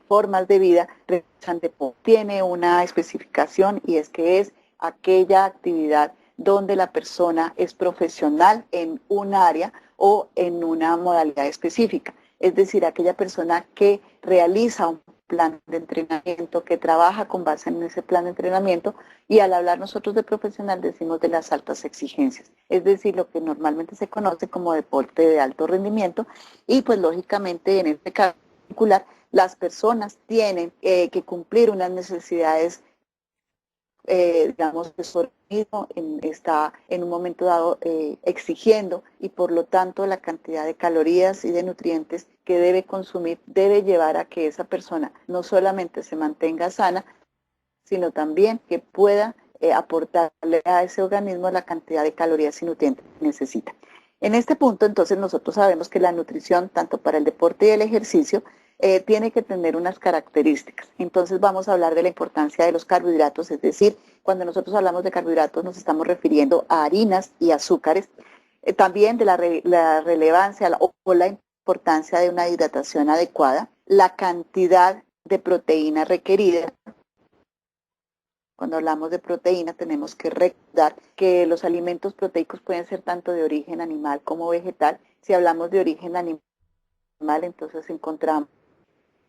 formas de vida, tiene una especificación y es que es aquella actividad donde la persona es profesional en un área o en una modalidad específica. Es decir, aquella persona que realiza un plan de entrenamiento, que trabaja con base en ese plan de entrenamiento, y al hablar nosotros de profesional decimos de las altas exigencias, es decir, lo que normalmente se conoce como deporte de alto rendimiento, y pues lógicamente en este caso particular las personas tienen que cumplir unas necesidades, digamos que su organismo está en un momento dado exigiendo, y por lo tanto la cantidad de calorías y de nutrientes que debe consumir debe llevar a que esa persona no solamente se mantenga sana, sino también que pueda aportarle a ese organismo la cantidad de calorías y nutrientes que necesita. En este punto, entonces, nosotros sabemos que la nutrición, tanto para el deporte y el ejercicio, tiene que tener unas características. Entonces vamos a hablar de la importancia de los carbohidratos, es decir, cuando nosotros hablamos de carbohidratos nos estamos refiriendo a harinas y azúcares, también de la relevancia o la importancia de una hidratación adecuada, la cantidad de proteína requerida. Cuando hablamos de proteína tenemos que recordar que los alimentos proteicos pueden ser tanto de origen animal como vegetal. Si hablamos de origen animal, entonces encontramos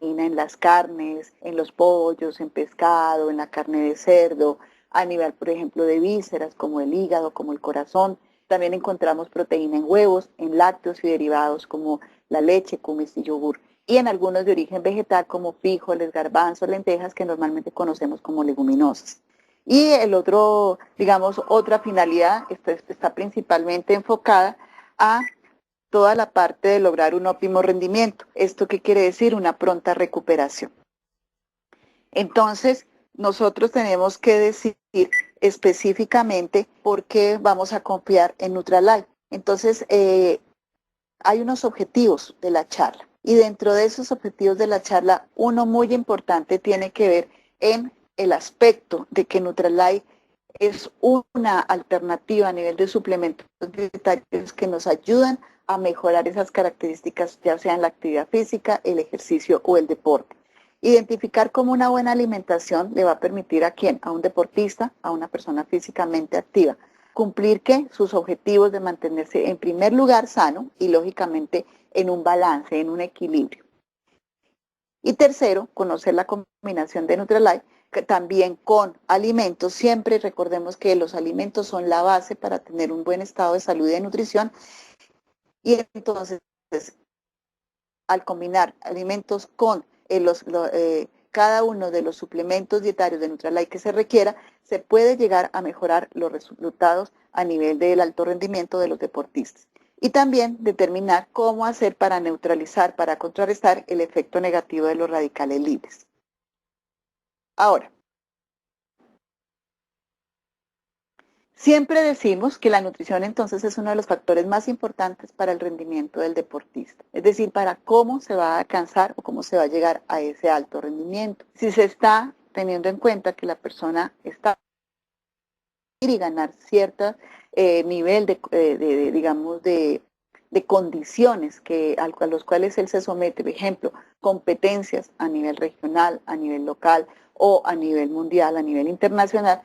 en las carnes, en los pollos, en pescado, en la carne de cerdo, a nivel, por ejemplo, de vísceras como el hígado, como el corazón. También encontramos proteína en huevos, en lácteos y derivados como la leche, kumis y yogur. Y en algunos de origen vegetal como frijoles, garbanzos, lentejas, que normalmente conocemos como leguminosas. Y el otro, digamos, otra finalidad está principalmente enfocada a toda la parte de lograr un óptimo rendimiento. ¿Esto qué quiere decir? Una pronta recuperación. Entonces, nosotros tenemos que decir específicamente por qué vamos a confiar en Nutralife. Entonces, hay unos objetivos de la charla. Y dentro de esos objetivos de la charla, uno muy importante tiene que ver en el aspecto de que Nutralife es una alternativa a nivel de suplementos dietarios que nos ayudan a mejorar esas características, ya sea en la actividad física, el ejercicio o el deporte. Identificar cómo una buena alimentación le va a permitir a quién, a un deportista, a una persona físicamente activa, cumplir ¿qué? Sus objetivos de mantenerse en primer lugar sano y lógicamente en un balance, en un equilibrio. Y tercero, conocer la combinación de Nutralife también con alimentos. Siempre recordemos que los alimentos son la base para tener un buen estado de salud y de nutrición. Y entonces, al combinar alimentos con cada uno de los suplementos dietarios de Nutralife que se requiera, se puede llegar a mejorar los resultados a nivel del alto rendimiento de los deportistas. Y también determinar cómo hacer para neutralizar, para contrarrestar el efecto negativo de los radicales libres. Ahora, siempre decimos que la nutrición entonces es uno de los factores más importantes para el rendimiento del deportista, es decir, para cómo se va a alcanzar o cómo se va a llegar a ese alto rendimiento. Si se está teniendo en cuenta que la persona está y ganar cierto nivel digamos, de condiciones a los cuales él se somete, por ejemplo, competencias a nivel regional, a nivel local o a nivel mundial, a nivel internacional,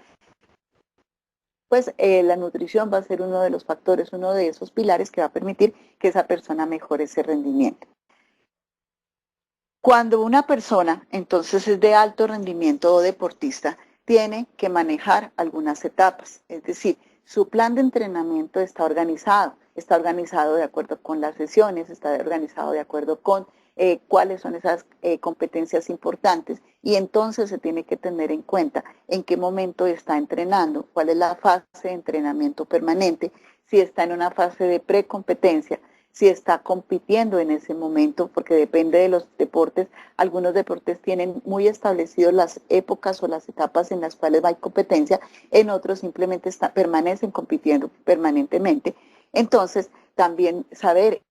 pues la nutrición va a ser uno de los factores, uno de esos pilares que va a permitir que esa persona mejore ese rendimiento. Cuando una persona entonces es de alto rendimiento o deportista, tiene que manejar algunas etapas, es decir, su plan de entrenamiento está organizado de acuerdo con las sesiones, está organizado de acuerdo con cuáles son esas competencias importantes, y entonces se tiene que tener en cuenta en qué momento está entrenando, cuál es la fase de entrenamiento permanente, si está en una fase de precompetencia, si está compitiendo en ese momento, porque depende de los deportes. Algunos deportes tienen muy establecidos las épocas o las etapas en las cuales va a competencia, en otros simplemente permanecen compitiendo permanentemente. Entonces, también saber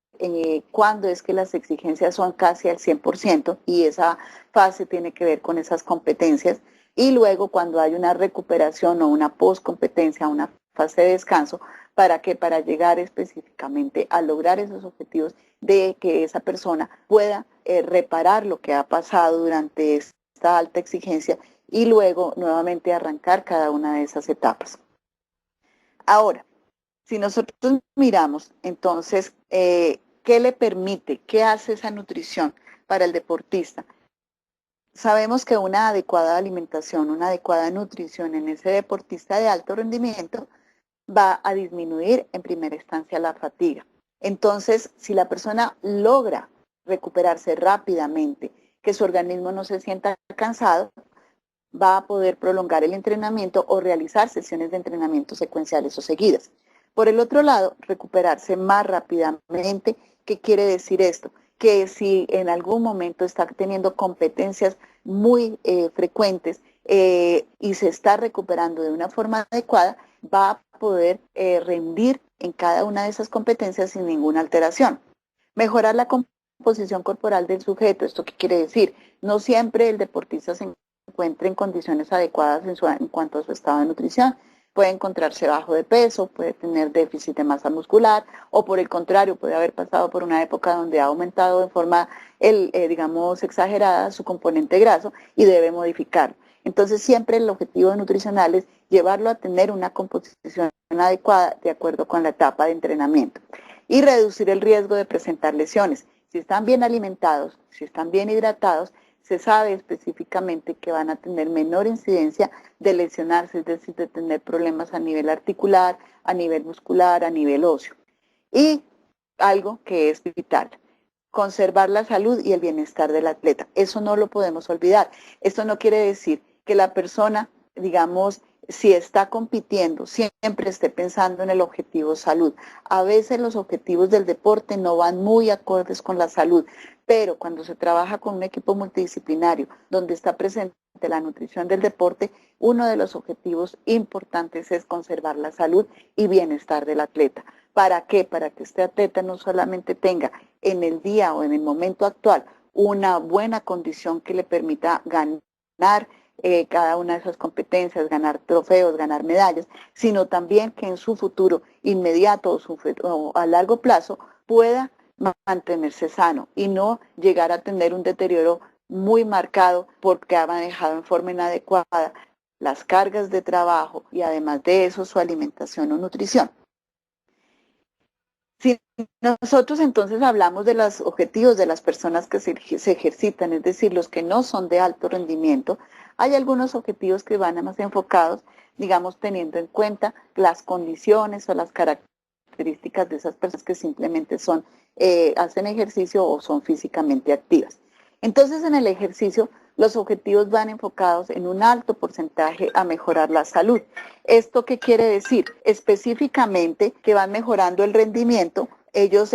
cuándo es que las exigencias son casi al 100% y esa fase tiene que ver con esas competencias. Y luego cuando hay una recuperación o una postcompetencia, una fase de descanso, ¿Para qué? Para llegar específicamente a lograr esos objetivos de que esa persona pueda reparar lo que ha pasado durante esta alta exigencia y luego nuevamente arrancar cada una de esas etapas. Ahora, si nosotros miramos, entonces, ¿qué le permite? ¿Qué hace esa nutrición para el deportista? Sabemos que una adecuada alimentación, una adecuada nutrición en ese deportista de alto rendimiento va a disminuir en primera instancia la fatiga. Entonces, si la persona logra recuperarse rápidamente, que su organismo no se sienta cansado, va a poder prolongar el entrenamiento o realizar sesiones de entrenamiento secuenciales o seguidas. Por el otro lado, recuperarse más rápidamente. ¿Qué quiere decir esto? Que si en algún momento está teniendo competencias muy frecuentes y se está recuperando de una forma adecuada, va a poder rendir en cada una de esas competencias sin ninguna alteración. Mejorar la composición corporal del sujeto. ¿Esto qué quiere decir? No siempre el deportista se encuentre en condiciones adecuadas en cuanto a su estado de nutrición. Puede encontrarse bajo de peso, puede tener déficit de masa muscular o por el contrario puede haber pasado por una época donde ha aumentado de forma, digamos, exagerada su componente graso y debe modificarlo. Entonces siempre el objetivo nutricional es llevarlo a tener una composición adecuada de acuerdo con la etapa de entrenamiento y reducir el riesgo de presentar lesiones. Si están bien alimentados, si están bien hidratados, se sabe específicamente que van a tener menor incidencia de lesionarse, es decir, de tener problemas a nivel articular, a nivel muscular, a nivel óseo. Y algo que es vital, conservar la salud y el bienestar del atleta. Eso no lo podemos olvidar. Esto no quiere decir que la persona, digamos, si está compitiendo, siempre esté pensando en el objetivo salud. A veces los objetivos del deporte no van muy acordes con la salud, pero cuando se trabaja con un equipo multidisciplinario donde está presente la nutrición del deporte, uno de los objetivos importantes es conservar la salud y bienestar del atleta. ¿Para qué? Para que este atleta no solamente tenga en el día o en el momento actual una buena condición que le permita ganar cada una de esas competencias, ganar trofeos, ganar medallas, sino también que en su futuro inmediato o a largo plazo pueda mantenerse sano y no llegar a tener un deterioro muy marcado porque ha manejado en forma inadecuada las cargas de trabajo y además de eso su alimentación o nutrición. Si nosotros entonces hablamos de los objetivos de las personas que se ejercitan, es decir, los que no son de alto rendimiento, hay algunos objetivos que van más enfocados, digamos, teniendo en cuenta las condiciones o las características de esas personas que simplemente son, hacen ejercicio o son físicamente activas. Entonces, en el ejercicio, los objetivos van enfocados en un alto porcentaje a mejorar la salud. ¿Esto qué quiere decir? Específicamente que van mejorando el rendimiento. Ellos,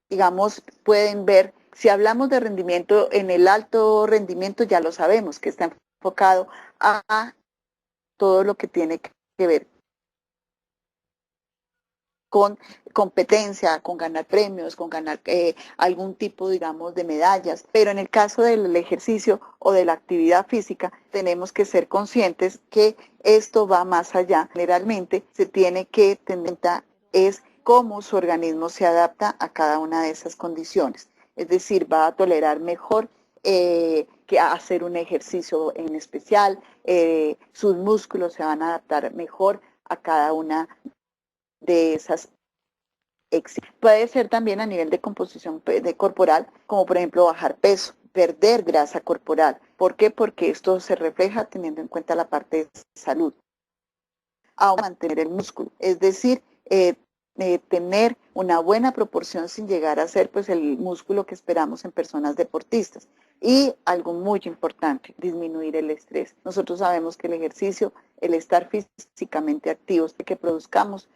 digamos, pueden ver, si hablamos de rendimiento, en el alto rendimiento ya lo sabemos, que está enfocado a todo lo que tiene que ver con competencia, con ganar premios, con ganar algún tipo, digamos, de medallas. Pero en el caso del ejercicio o de la actividad física, tenemos que ser conscientes que esto va más allá. Generalmente se tiene que tener en cuenta es cómo su organismo se adapta a cada una de esas condiciones. Es decir, va a tolerar mejor que hacer un ejercicio en especial, sus músculos se van a adaptar mejor a cada una de esas éxitos. Puede ser también a nivel de composición de corporal, como por ejemplo bajar peso, perder grasa corporal. ¿Por qué? Porque esto se refleja teniendo en cuenta la parte de salud. A mantener el músculo, es decir, tener una buena proporción sin llegar a ser pues el músculo que esperamos en personas deportistas. Y algo muy importante, disminuir el estrés. Nosotros sabemos que el ejercicio, el estar físicamente activos, que produzcamos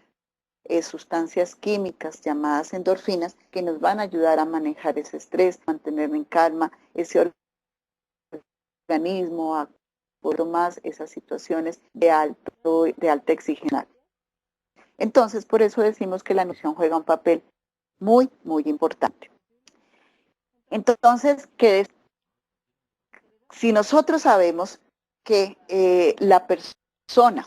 sustancias químicas llamadas endorfinas que nos van a ayudar a manejar ese estrés, mantener en calma ese organismo, a poder más esas situaciones de alta exigencia. Entonces, por eso decimos que la nutrición juega un papel muy, muy importante. Entonces, si nosotros sabemos que la persona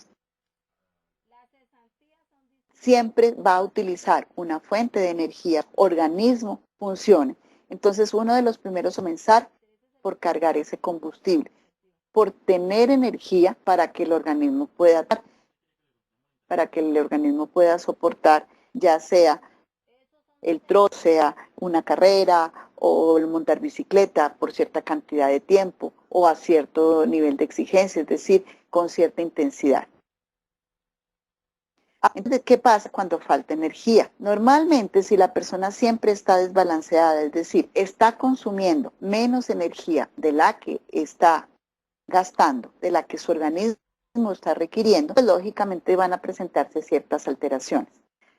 siempre va a utilizar una fuente de energía, organismo funcione. Entonces uno de los primeros comenzar por cargar ese combustible, por tener energía para que el organismo pueda soportar, ya sea el trote, sea una carrera o el montar bicicleta por cierta cantidad de tiempo o a cierto nivel de exigencia, es decir, con cierta intensidad. Entonces, ¿qué pasa cuando falta energía? Normalmente, si la persona siempre está desbalanceada, es decir, está consumiendo menos energía de la que está gastando, de la que su organismo está requiriendo, pues lógicamente van a presentarse ciertas alteraciones.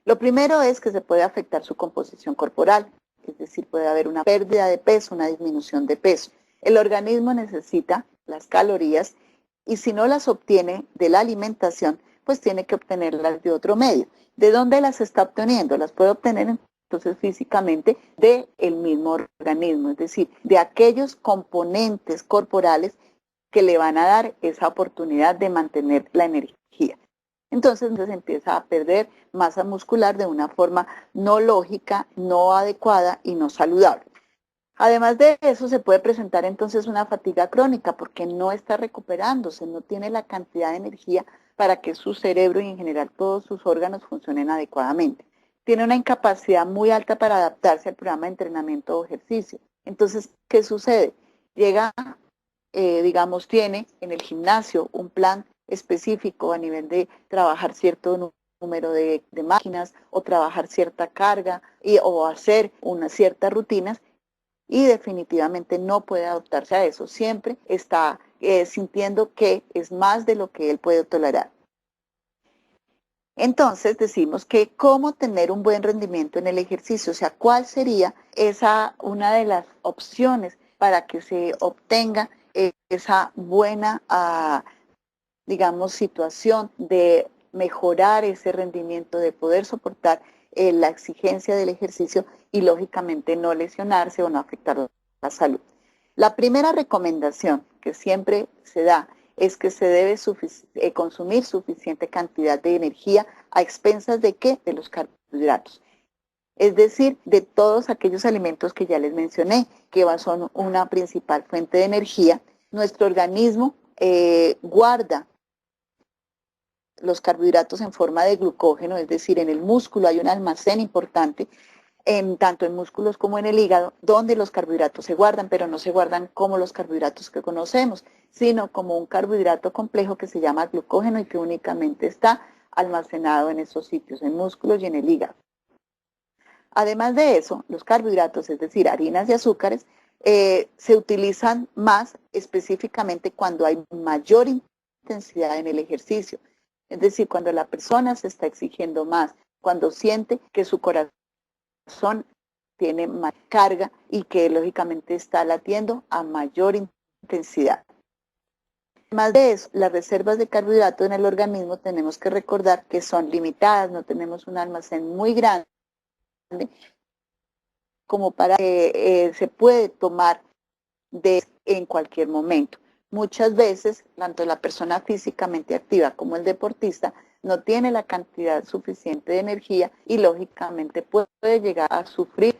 Lo primero es que se puede afectar su composición corporal, es decir, puede haber una pérdida de peso, una disminución de peso. El organismo necesita las calorías y si no las obtiene de la alimentación, pues tiene que obtenerlas de otro medio. ¿De dónde las está obteniendo? Las puede obtener entonces físicamente del mismo organismo, es decir, de aquellos componentes corporales que le van a dar esa oportunidad de mantener la energía. Entonces empieza a perder masa muscular de una forma no lógica, no adecuada y no saludable. Además de eso, se puede presentar entonces una fatiga crónica porque no está recuperándose, no tiene la cantidad de energía para que su cerebro y en general todos sus órganos funcionen adecuadamente. Tiene una incapacidad muy alta para adaptarse al programa de entrenamiento o ejercicio. Entonces, ¿qué sucede? Llega, digamos, tiene en el gimnasio un plan específico a nivel de trabajar cierto número de máquinas o trabajar cierta carga o hacer unas ciertas rutinas y definitivamente no puede adaptarse a eso. Siempre está sintiendo que es más de lo que él puede tolerar. Entonces decimos que cómo tener un buen rendimiento en el ejercicio, o sea, cuál sería una de las opciones para que se obtenga esa buena, digamos, situación de mejorar ese rendimiento, de poder soportar la exigencia del ejercicio y lógicamente no lesionarse o no afectar la salud. La primera recomendación que siempre se da es que se debe consumir suficiente cantidad de energía a expensas de ¿qué? De los carbohidratos. Es decir, de todos aquellos alimentos que ya les mencioné, que son una principal fuente de energía. Nuestro organismo guarda los carbohidratos en forma de glucógeno, es decir, en el músculo hay un almacén importante, tanto en músculos como en el hígado, donde los carbohidratos se guardan, pero no se guardan como los carbohidratos que conocemos, sino como un carbohidrato complejo que se llama glucógeno y que únicamente está almacenado en esos sitios, en músculos y en el hígado. Además de eso, los carbohidratos, es decir, harinas y azúcares, se utilizan más específicamente cuando hay mayor intensidad en el ejercicio. Es decir, cuando la persona se está exigiendo más, cuando siente que su corazón tiene más carga y que lógicamente está latiendo a mayor intensidad. Además de eso, las reservas de carbohidratos en el organismo tenemos que recordar que son limitadas, no tenemos un almacén muy grande como para que se puede tomar en cualquier momento. Muchas veces, tanto la persona físicamente activa como el deportista no tiene la cantidad suficiente de energía y lógicamente puede llegar a sufrir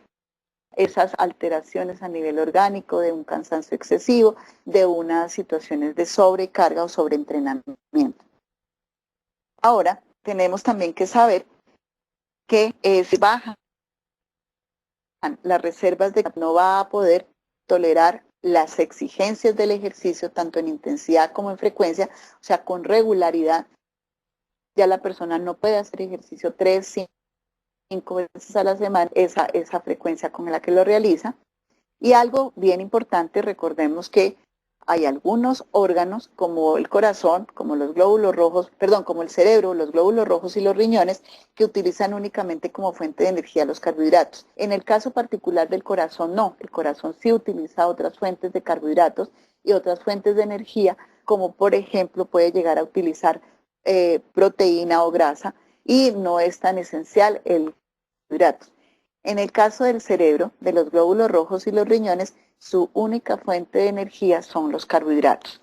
esas alteraciones a nivel orgánico, de un cansancio excesivo, de unas situaciones de sobrecarga o sobreentrenamiento. Ahora, tenemos también que saber que si bajan las reservas de no va a poder tolerar las exigencias del ejercicio, tanto en intensidad como en frecuencia, o sea, con regularidad. Ya la persona no puede hacer ejercicio 3, 5 veces a la semana, esa frecuencia con la que lo realiza. Y algo bien importante, recordemos que hay algunos órganos como el corazón, como los glóbulos rojos, como el cerebro, los glóbulos rojos y los riñones, que utilizan únicamente como fuente de energía los carbohidratos. En el caso particular del corazón, no. El corazón sí utiliza otras fuentes de carbohidratos y otras fuentes de energía, como por ejemplo puede llegar a utilizar proteína o grasa, y no es tan esencial el carbohidrato. En el caso del cerebro, de los glóbulos rojos y los riñones, su única fuente de energía son los carbohidratos.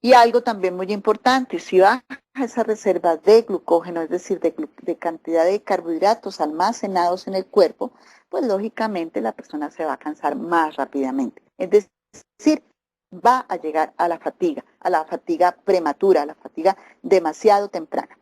Y algo también muy importante, si baja esa reserva de glucógeno, es decir, de cantidad de carbohidratos almacenados en el cuerpo, pues lógicamente la persona se va a cansar más rápidamente. Es decir, va a llegar a la fatiga prematura, a la fatiga demasiado temprana.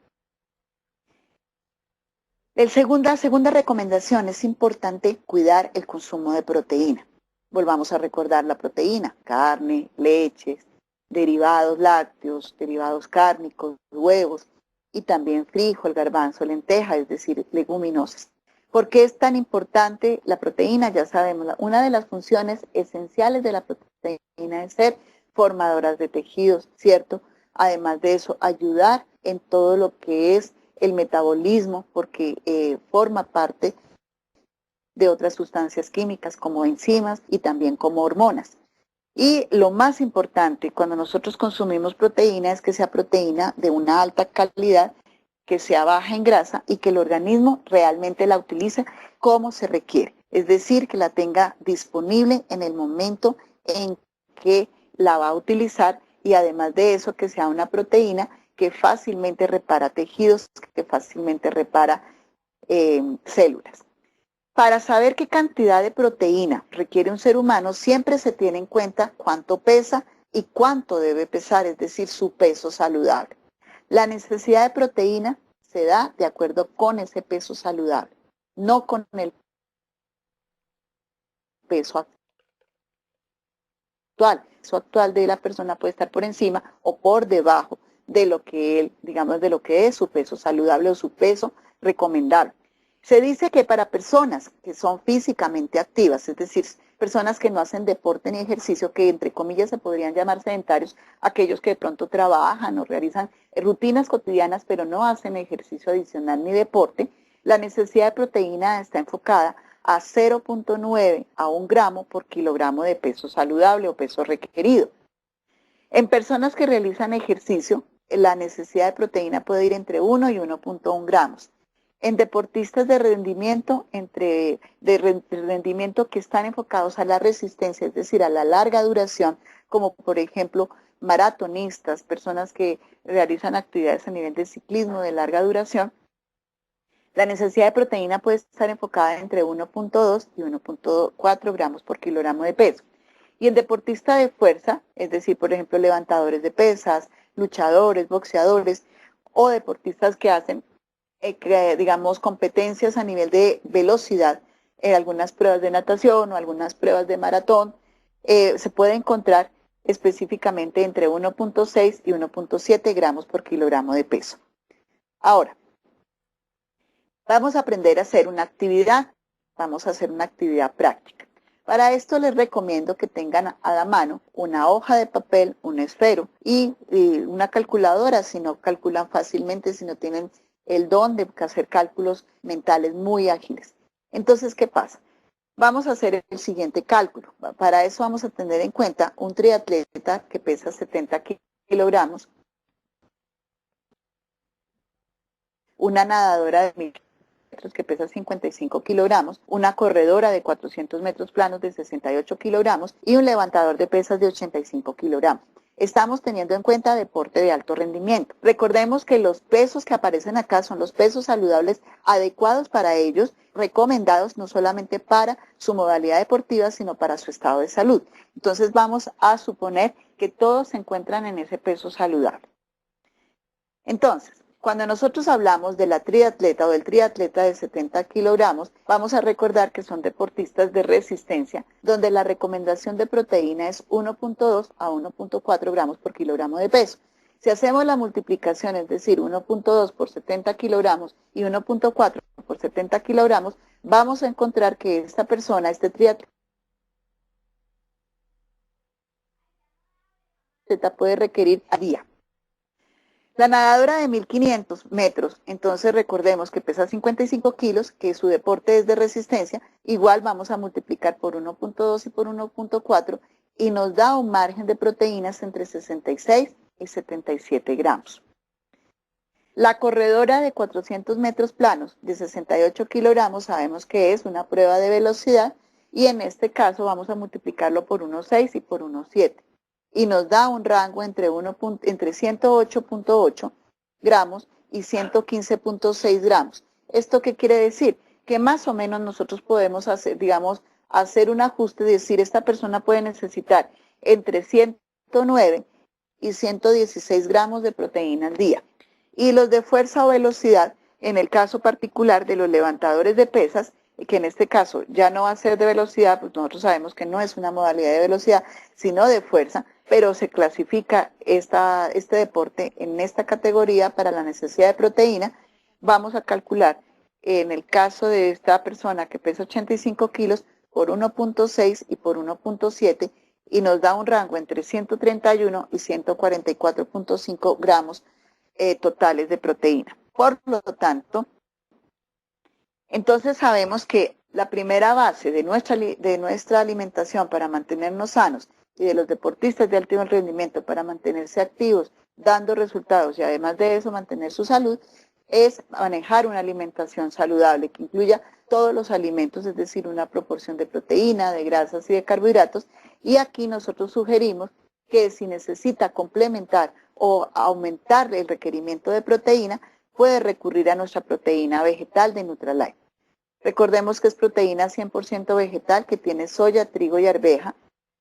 Segunda recomendación, es importante cuidar el consumo de proteína. Volvamos a recordar la proteína, carne, leches, derivados lácteos, derivados cárnicos, huevos y también frijol, garbanzo, lenteja, es decir, leguminosas. ¿Por qué es tan importante la proteína? Ya sabemos, una de las funciones esenciales de la proteína es ser formadoras de tejidos, ¿cierto? Además de eso, ayudar en todo lo que es el metabolismo, porque forma parte de otras sustancias químicas como enzimas y también como hormonas. Y lo más importante cuando nosotros consumimos proteína es que sea proteína de una alta calidad, que sea baja en grasa y que el organismo realmente la utilice como se requiere. Es decir, que la tenga disponible en el momento en que la va a utilizar y además de eso que sea una proteína que fácilmente repara tejidos, que fácilmente repara células. Para saber qué cantidad de proteína requiere un ser humano, siempre se tiene en cuenta cuánto pesa y cuánto debe pesar, es decir, su peso saludable. La necesidad de proteína se da de acuerdo con ese peso saludable, no con el peso actual. El peso actual de la persona puede estar por encima o por debajo de lo que él, digamos, de lo que es su peso saludable o su peso recomendable. Se dice que para personas que son físicamente activas, es decir, personas que no hacen deporte ni ejercicio, que entre comillas se podrían llamar sedentarios, aquellos que de pronto trabajan o realizan rutinas cotidianas pero no hacen ejercicio adicional ni deporte, la necesidad de proteína está enfocada a 0.9 a 1 gramo por kilogramo de peso saludable o peso requerido. En personas que realizan ejercicio, la necesidad de proteína puede ir entre 1 y 1.1 gramos. En deportistas de rendimiento, rendimiento que están enfocados a la resistencia, es decir, a la larga duración, como por ejemplo maratonistas, personas que realizan actividades a nivel de ciclismo de larga duración, la necesidad de proteína puede estar enfocada entre 1.2 y 1.4 gramos por kilogramo de peso. Y el deportista de fuerza, es decir, por ejemplo, levantadores de pesas, luchadores, boxeadores o deportistas que hacen digamos, competencias a nivel de velocidad, en algunas pruebas de natación o algunas pruebas de maratón, se puede encontrar específicamente entre 1.6 y 1.7 gramos por kilogramo de peso. Ahora, vamos a aprender a hacer una actividad, vamos a hacer una actividad práctica. Para esto les recomiendo que tengan a la mano una hoja de papel, un esfero y una calculadora, si no calculan fácilmente, si no tienen el don de hacer cálculos mentales muy ágiles. Entonces, ¿qué pasa? Vamos a hacer el siguiente cálculo. Para eso vamos a tener en cuenta un triatleta que pesa 70 kilogramos, una nadadora de 1000 metros que pesa 55 kilogramos, una corredora de 400 metros planos de 68 kilogramos y un levantador de pesas de 85 kilogramos. Estamos teniendo en cuenta deporte de alto rendimiento. Recordemos que los pesos que aparecen acá son los pesos saludables adecuados para ellos, recomendados no solamente para su modalidad deportiva, sino para su estado de salud. Entonces vamos a suponer que todos se encuentran en ese peso saludable. Entonces, cuando nosotros hablamos de la triatleta o del triatleta de 70 kilogramos, vamos a recordar que son deportistas de resistencia, donde la recomendación de proteína es 1.2 a 1.4 gramos por kilogramo de peso. Si hacemos la multiplicación, es decir, 1.2 por 70 kilogramos y 1.4 por 70 kilogramos, vamos a encontrar que esta persona, este triatleta, puede requerir a día. La nadadora de 1500 metros, entonces recordemos que pesa 55 kilos, que su deporte es de resistencia, igual vamos a multiplicar por 1.2 y por 1.4 y nos da un margen de proteínas entre 66 y 77 gramos. La corredora de 400 metros planos de 68 kilogramos sabemos que es una prueba de velocidad y en este caso vamos a multiplicarlo por 1.6 y por 1.7. y nos da un rango entre 108.8 gramos y 115.6 gramos. ¿Esto qué quiere decir? Que más o menos nosotros podemos hacer, digamos, hacer un ajuste y decir, esta persona puede necesitar entre 109 y 116 gramos de proteína al día. Y los de fuerza o velocidad, en el caso particular de los levantadores de pesas, que en este caso ya no va a ser de velocidad, pues nosotros sabemos que no es una modalidad de velocidad, sino de fuerza, pero se clasifica este deporte en esta categoría para la necesidad de proteína. Vamos a calcular, en el caso de esta persona que pesa 85 kilos, por 1.6 y por 1.7, y nos da un rango entre 131 y 144.5 gramos totales de proteína. Por lo tanto, entonces sabemos que la primera base de nuestra alimentación para mantenernos sanos y de los deportistas de alto rendimiento para mantenerse activos, dando resultados y además de eso mantener su salud, es manejar una alimentación saludable que incluya todos los alimentos, es decir, una proporción de proteína, de grasas y de carbohidratos. Y aquí nosotros sugerimos que si necesita complementar o aumentar el requerimiento de proteína, puede recurrir a nuestra proteína vegetal de Nutralife. Recordemos que es proteína 100% vegetal que tiene soya, trigo y arveja,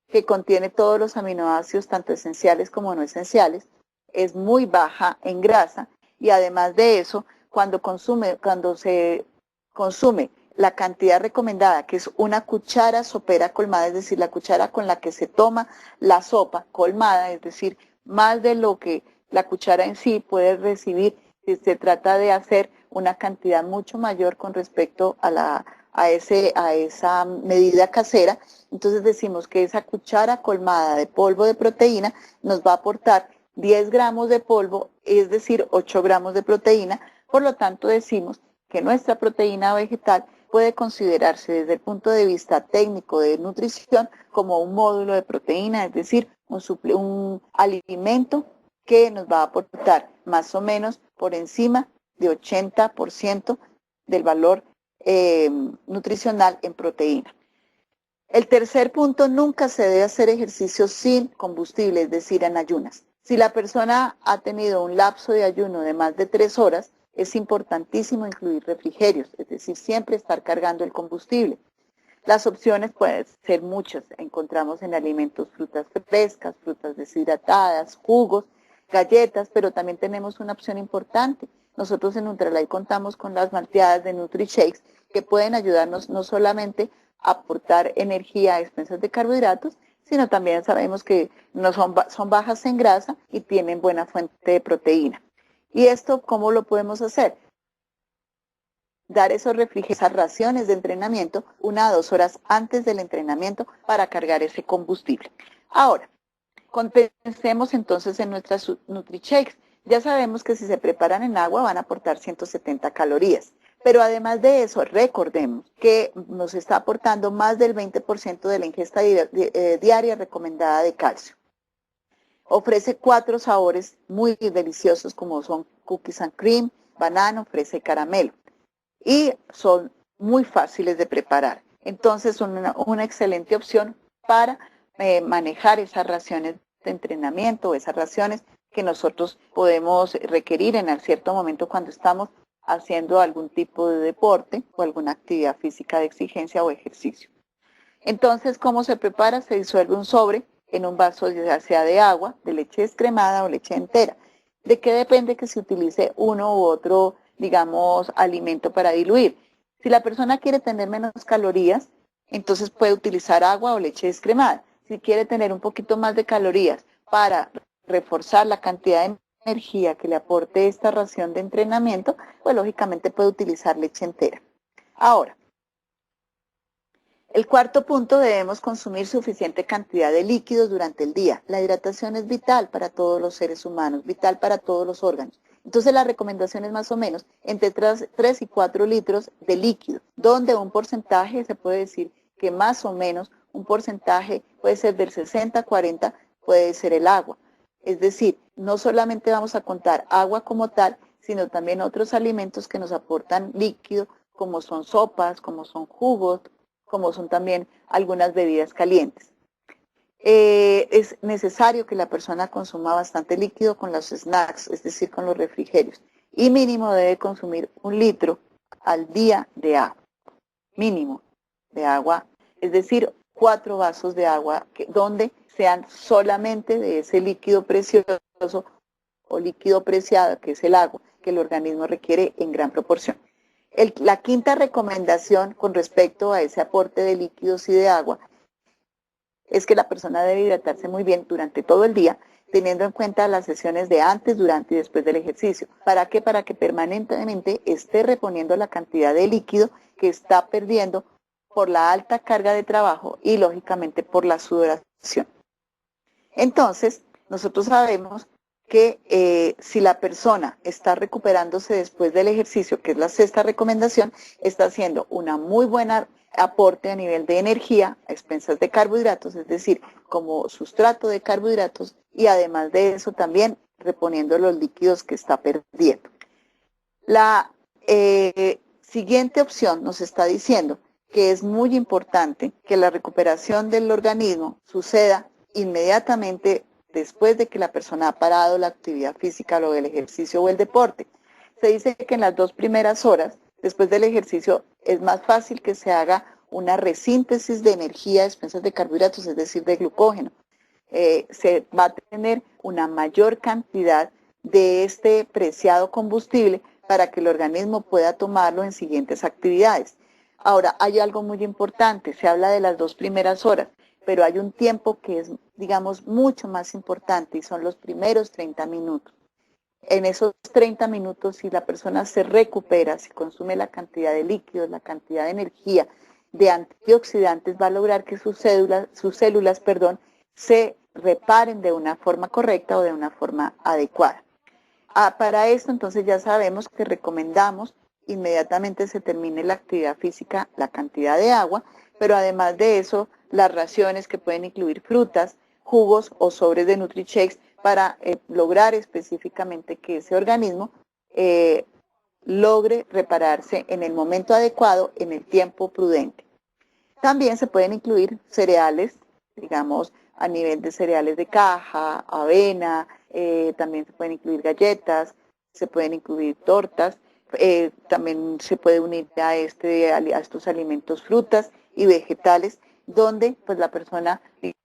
que contiene todos los aminoácidos, tanto esenciales como no esenciales, es muy baja en grasa y además de eso, cuando se consume la cantidad recomendada, que es una cuchara sopera colmada, es decir, la cuchara con la que se toma la sopa colmada, es decir, más de lo que la cuchara en sí puede recibir, si se trata de hacer una cantidad mucho mayor con respecto a esa medida casera. Entonces decimos que esa cuchara colmada de polvo de proteína nos va a aportar 10 gramos de polvo, es decir, 8 gramos de proteína. Por lo tanto, decimos que nuestra proteína vegetal puede considerarse desde el punto de vista técnico de nutrición como un módulo de proteína, es decir, un alimento que nos va a aportar más o menos por encima de 80% del valor nutricional en proteína. El tercer punto, nunca se debe hacer ejercicio sin combustible, es decir, en ayunas. Si la persona ha tenido un lapso de ayuno de más de 3 horas, es importantísimo incluir refrigerios, es decir, siempre estar cargando el combustible. Las opciones pueden ser muchas. Encontramos en alimentos frutas frescas, frutas deshidratadas, jugos, galletas, pero también tenemos una opción importante. Nosotros en Nutralife contamos con las malteadas de NutriShakes que pueden ayudarnos no solamente a aportar energía a expensas de carbohidratos, sino también sabemos que no son bajas en grasa y tienen buena fuente de proteína. ¿Y esto cómo lo podemos hacer? Dar esos refrigerios, esas raciones de entrenamiento 1 a 2 horas antes del entrenamiento para cargar ese combustible. Ahora, pensemos entonces en nuestras NutriShakes. Ya sabemos que si se preparan en agua van a aportar 170 calorías. Pero además de eso, recordemos que nos está aportando más del 20% de la ingesta diaria recomendada de calcio. Ofrece 4 sabores muy deliciosos como son cookies and cream, banano, fresa y caramelo. Y son muy fáciles de preparar. Entonces son una excelente opción para manejar esas raciones de entrenamiento o esas raciones que nosotros podemos requerir en cierto momento cuando estamos haciendo algún tipo de deporte o alguna actividad física de exigencia o ejercicio. Entonces, ¿cómo se prepara? Se disuelve un sobre en un vaso ya sea de agua, de leche descremada o leche entera. ¿De qué depende que se utilice uno u otro, digamos, alimento para diluir? Si la persona quiere tener menos calorías, entonces puede utilizar agua o leche descremada. Si quiere tener un poquito más de calorías para reforzar la cantidad de energía que le aporte esta ración de entrenamiento, pues lógicamente puede utilizar leche entera. Ahora, el cuarto punto, debemos consumir suficiente cantidad de líquidos durante el día. La hidratación es vital para todos los seres humanos, vital para todos los órganos. Entonces la recomendación es más o menos entre 3 y 4 litros de líquido, donde un porcentaje, se puede decir que más o menos un porcentaje puede ser del 60-40, puede ser el agua. Es decir, no solamente vamos a contar agua como tal, sino también otros alimentos que nos aportan líquido, como son sopas, como son jugos, como son también algunas bebidas calientes. Es necesario que la persona consuma bastante líquido con los snacks, es decir, con los refrigerios. Y mínimo debe consumir 1 litro al día de agua. Mínimo de agua, es decir, 4 vasos de agua donde sean solamente de ese líquido precioso o líquido preciado, que es el agua, que el organismo requiere en gran proporción. La quinta recomendación con respecto a ese aporte de líquidos y de agua es que la persona debe hidratarse muy bien durante todo el día, teniendo en cuenta las sesiones de antes, durante y después del ejercicio. ¿Para qué? Para que permanentemente esté reponiendo la cantidad de líquido que está perdiendo por la alta carga de trabajo y lógicamente por la sudoración. Entonces, nosotros sabemos que si la persona está recuperándose después del ejercicio, que es la sexta recomendación, está haciendo una muy buena aporte a nivel de energía a expensas de carbohidratos, es decir, como sustrato de carbohidratos, y además de eso también reponiendo los líquidos que está perdiendo. La siguiente opción nos está diciendo que es muy importante que la recuperación del organismo suceda inmediatamente después de que la persona ha parado la actividad física o el ejercicio o el deporte. Se dice que en las 2 primeras horas después del ejercicio es más fácil que se haga una resíntesis de energía a expensas de carbohidratos, es decir, de glucógeno. Se va a tener una mayor cantidad de este preciado combustible para que el organismo pueda tomarlo en siguientes actividades. Ahora, hay algo muy importante, se habla de las 2 primeras horas, pero hay un tiempo que es, digamos, mucho más importante y son los primeros 30 minutos. En esos 30 minutos, si la persona se recupera, si consume la cantidad de líquidos, la cantidad de energía, de antioxidantes, va a lograr que sus células se reparen de una forma correcta o de una forma adecuada. Para esto, entonces, ya sabemos que recomendamos inmediatamente se termine la actividad física, la cantidad de agua, pero además de eso, las raciones que pueden incluir frutas, jugos o sobres de NutriChex para lograr específicamente que ese organismo logre repararse en el momento adecuado, en el tiempo prudente. También se pueden incluir cereales, digamos, a nivel de cereales de caja, avena, también se pueden incluir galletas, se pueden incluir tortas, también se puede unir a estos alimentos frutas y vegetales, donde pues la persona,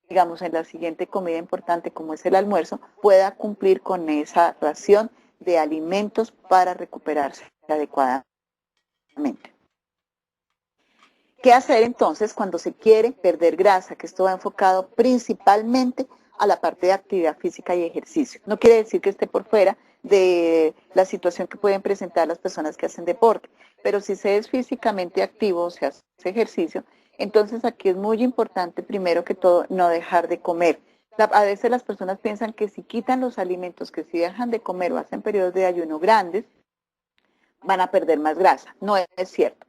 digamos, en la siguiente comida importante, como es el almuerzo, pueda cumplir con esa ración de alimentos para recuperarse adecuadamente. ¿Qué hacer entonces cuando se quiere perder grasa? Que esto va enfocado principalmente a la parte de actividad física y ejercicio. No quiere decir que esté por fuera de la situación que pueden presentar las personas que hacen deporte, pero si se es físicamente activo, o se hace ejercicio, entonces aquí es muy importante, primero que todo, no dejar de comer. A veces las personas piensan que si quitan los alimentos, que si dejan de comer o hacen periodos de ayuno grandes, van a perder más grasa. No es cierto.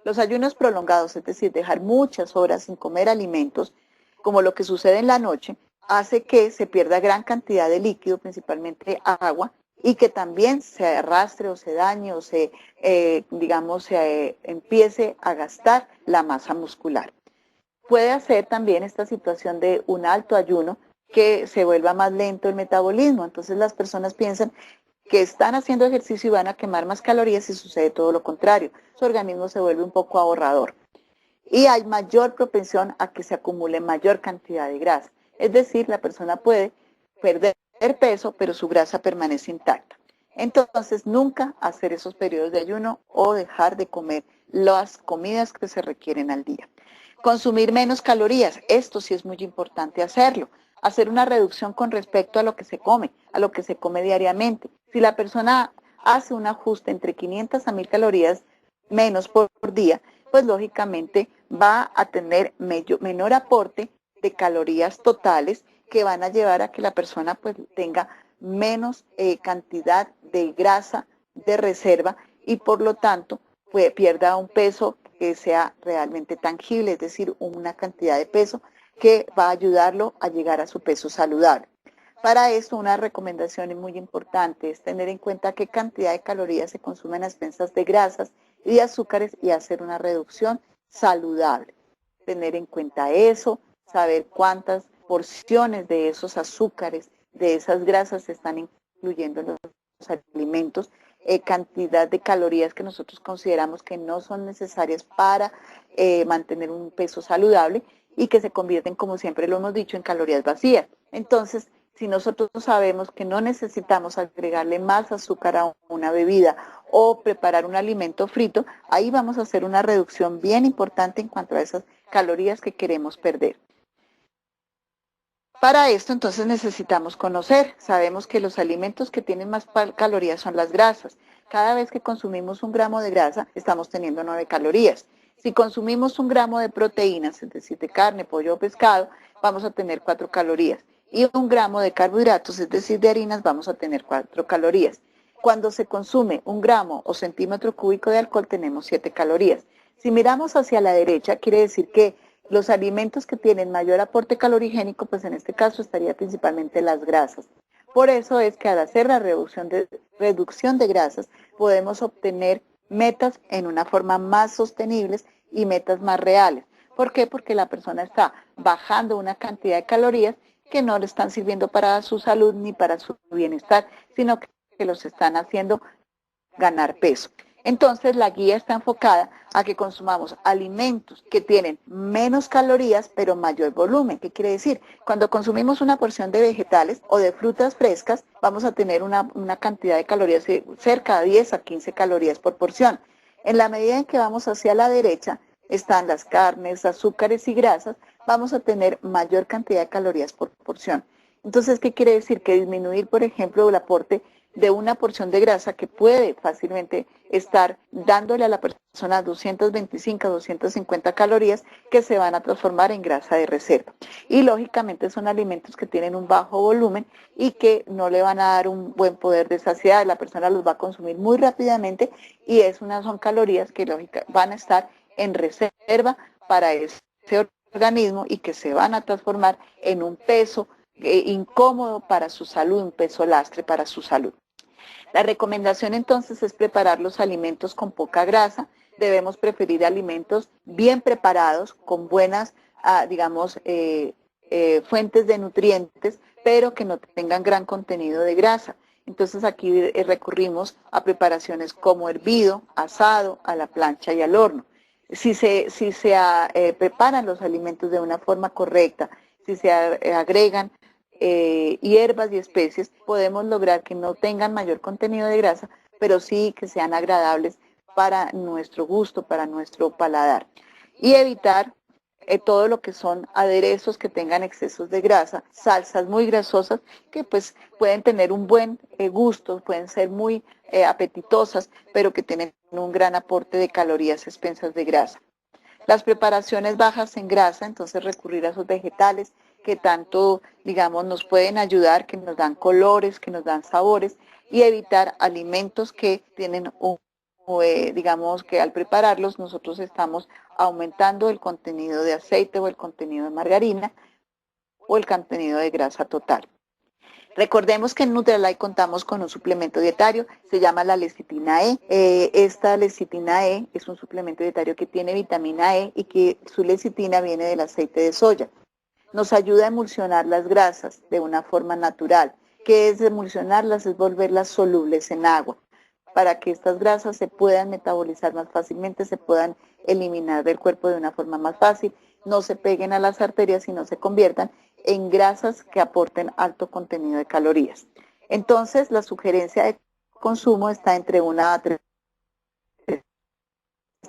Los ayunos prolongados, es decir, dejar muchas horas sin comer alimentos, como lo que sucede en la noche, hace que se pierda gran cantidad de líquido, principalmente agua, y que también se arrastre o se dañe o se empiece a gastar la masa muscular. Puede hacer también esta situación de un alto ayuno que se vuelva más lento el metabolismo. Entonces las personas piensan que están haciendo ejercicio y van a quemar más calorías y sucede todo lo contrario. Su organismo se vuelve un poco ahorrador y hay mayor propensión a que se acumule mayor cantidad de grasa. Es decir, la persona puede perder peso, pero su grasa permanece intacta. Entonces, nunca hacer esos periodos de ayuno o dejar de comer las comidas que se requieren al día. Consumir menos calorías, esto sí es muy importante hacerlo. Hacer una reducción con respecto a lo que se come, diariamente. Si la persona hace un ajuste entre 500 a 1000 calorías menos por día, pues lógicamente va a tener menor aporte de calorías totales que van a llevar a que la persona pues tenga menos cantidad de grasa de reserva y por lo tanto pues, pierda un peso que sea realmente tangible, es decir, una cantidad de peso que va a ayudarlo a llegar a su peso saludable. Para esto, una recomendación muy importante es tener en cuenta qué cantidad de calorías se consumen a expensas de grasas y de azúcares y hacer una reducción saludable. Tener en cuenta eso, saber cuántas porciones de esos azúcares, de esas grasas se están incluyendo en los alimentos, cantidad de calorías que nosotros consideramos que no son necesarias para mantener un peso saludable y que se convierten, como siempre lo hemos dicho, en calorías vacías. Entonces, si nosotros sabemos que no necesitamos agregarle más azúcar a una bebida o preparar un alimento frito, ahí vamos a hacer una reducción bien importante en cuanto a esas calorías que queremos perder. Para esto entonces necesitamos conocer, sabemos que los alimentos que tienen más calorías son las grasas. Cada vez que consumimos 1 gramo de grasa estamos teniendo 9 calorías. Si consumimos 1 gramo de proteínas, es decir, de carne, pollo o pescado, vamos a tener 4 calorías. Y 1 gramo de carbohidratos, es decir, de harinas, vamos a tener 4 calorías. Cuando se consume 1 gramo o centímetro cúbico de alcohol, tenemos 7 calorías. Si miramos hacia la derecha, quiere decir que los alimentos que tienen mayor aporte calorigénico, pues en este caso estaría principalmente las grasas. Por eso es que al hacer la reducción de grasas, podemos obtener metas en una forma más sostenibles y metas más reales. ¿Por qué? Porque la persona está bajando una cantidad de calorías que no le están sirviendo para su salud ni para su bienestar, sino que los están haciendo ganar peso. Entonces la guía está enfocada a que consumamos alimentos que tienen menos calorías pero mayor volumen. ¿Qué quiere decir? Cuando consumimos una porción de vegetales o de frutas frescas, vamos a tener una cantidad de calorías cerca de 10 a 15 calorías por porción. En la medida en que vamos hacia la derecha, están las carnes, azúcares y grasas, vamos a tener mayor cantidad de calorías por porción. Entonces, ¿qué quiere decir? Que disminuir, por ejemplo, el aporte de una porción de grasa que puede fácilmente estar dándole a la persona 225 a 250 calorías que se van a transformar en grasa de reserva. Y lógicamente son alimentos que tienen un bajo volumen y que no le van a dar un buen poder de saciedad. La persona los va a consumir muy rápidamente y son calorías que van a estar en reserva para ese organismo y que se van a transformar en un peso incómodo para su salud, un peso lastre para su salud. La recomendación entonces es preparar los alimentos con poca grasa. Debemos preferir alimentos bien preparados, con buenas, fuentes de nutrientes, pero que no tengan gran contenido de grasa. Entonces aquí recurrimos a preparaciones como hervido, asado, a la plancha y al horno. Si se preparan los alimentos de una forma correcta, si se agregan hierbas y especies, podemos lograr que no tengan mayor contenido de grasa, pero sí que sean agradables para nuestro gusto, para nuestro paladar. Y evitar todo lo que son aderezos que tengan excesos de grasa, salsas muy grasosas que pues pueden tener un buen gusto, pueden ser muy apetitosas, pero que tienen un gran aporte de calorías expensas de grasa. Las preparaciones bajas en grasa, entonces recurrir a esos vegetales que tanto, digamos, nos pueden ayudar, que nos dan colores, que nos dan sabores, y evitar alimentos que tienen digamos que al prepararlos nosotros estamos aumentando el contenido de aceite o el contenido de margarina o el contenido de grasa total. Recordemos que en Nutrilite contamos con un suplemento dietario, se llama la lecitina E. Esta lecitina E es un suplemento dietario que tiene vitamina E y que su lecitina viene del aceite de soya. Nos ayuda a emulsionar las grasas de una forma natural. ¿Qué es emulsionarlas? Es volverlas solubles en agua, para que estas grasas se puedan metabolizar más fácilmente, se puedan eliminar del cuerpo de una forma más fácil, no se peguen a las arterias y no se conviertan en grasas que aporten alto contenido de calorías. Entonces, la sugerencia de consumo está entre 1 a 3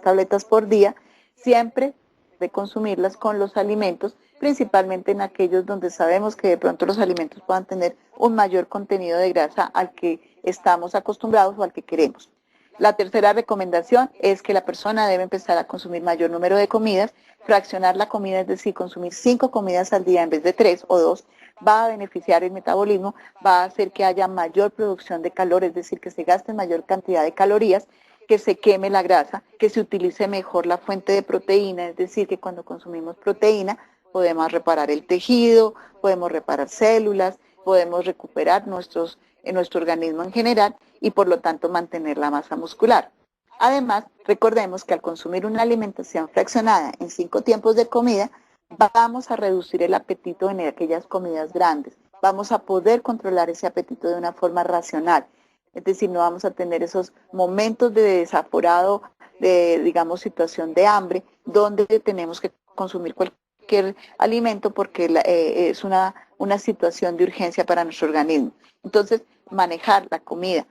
tabletas por día, siempre de consumirlas con los alimentos, principalmente en aquellos donde sabemos que de pronto los alimentos puedan tener un mayor contenido de grasa al que estamos acostumbrados o al que queremos. La tercera recomendación es que la persona debe empezar a consumir mayor número de comidas, fraccionar la comida, es decir, consumir 5 comidas al día en vez de 3 o 2, va a beneficiar el metabolismo, va a hacer que haya mayor producción de calor, es decir, que se gaste mayor cantidad de calorías, que se queme la grasa, que se utilice mejor la fuente de proteína, es decir, que cuando consumimos proteína podemos reparar el tejido, podemos reparar células, podemos recuperar nuestro organismo en general y por lo tanto mantener la masa muscular. Además, recordemos que al consumir una alimentación fraccionada en 5 tiempos de comida, vamos a reducir el apetito en aquellas comidas grandes, vamos a poder controlar ese apetito de una forma racional, es decir, no vamos a tener esos momentos de desaforado, de, digamos, situación de hambre, donde tenemos que consumir cualquier alimento porque es una situación de urgencia para nuestro organismo. Entonces, manejar la comida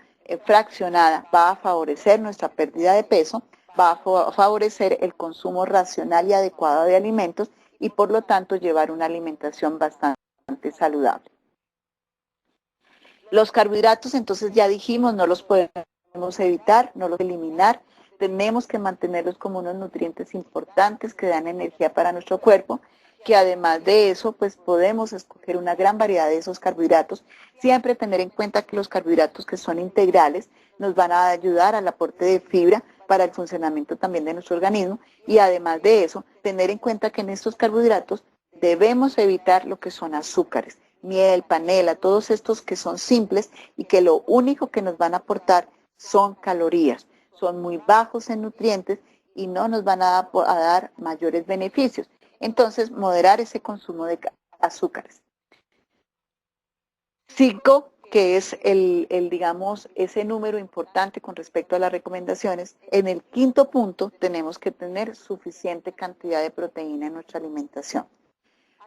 fraccionada va a favorecer nuestra pérdida de peso, va a favorecer el consumo racional y adecuado de alimentos y por lo tanto llevar una alimentación bastante saludable. Los carbohidratos, entonces ya dijimos, no los podemos evitar, no los eliminar, tenemos que mantenerlos como unos nutrientes importantes que dan energía para nuestro cuerpo, que además de eso, pues podemos escoger una gran variedad de esos carbohidratos, siempre tener en cuenta que los carbohidratos que son integrales nos van a ayudar al aporte de fibra para el funcionamiento también de nuestro organismo y además de eso, tener en cuenta que en estos carbohidratos debemos evitar lo que son azúcares, miel, panela, todos estos que son simples y que lo único que nos van a aportar son calorías, son muy bajos en nutrientes y no nos van a dar mayores beneficios. Entonces, moderar ese consumo de azúcares. 5, que es digamos, ese número importante con respecto a las recomendaciones. En el quinto punto, tenemos que tener suficiente cantidad de proteína en nuestra alimentación.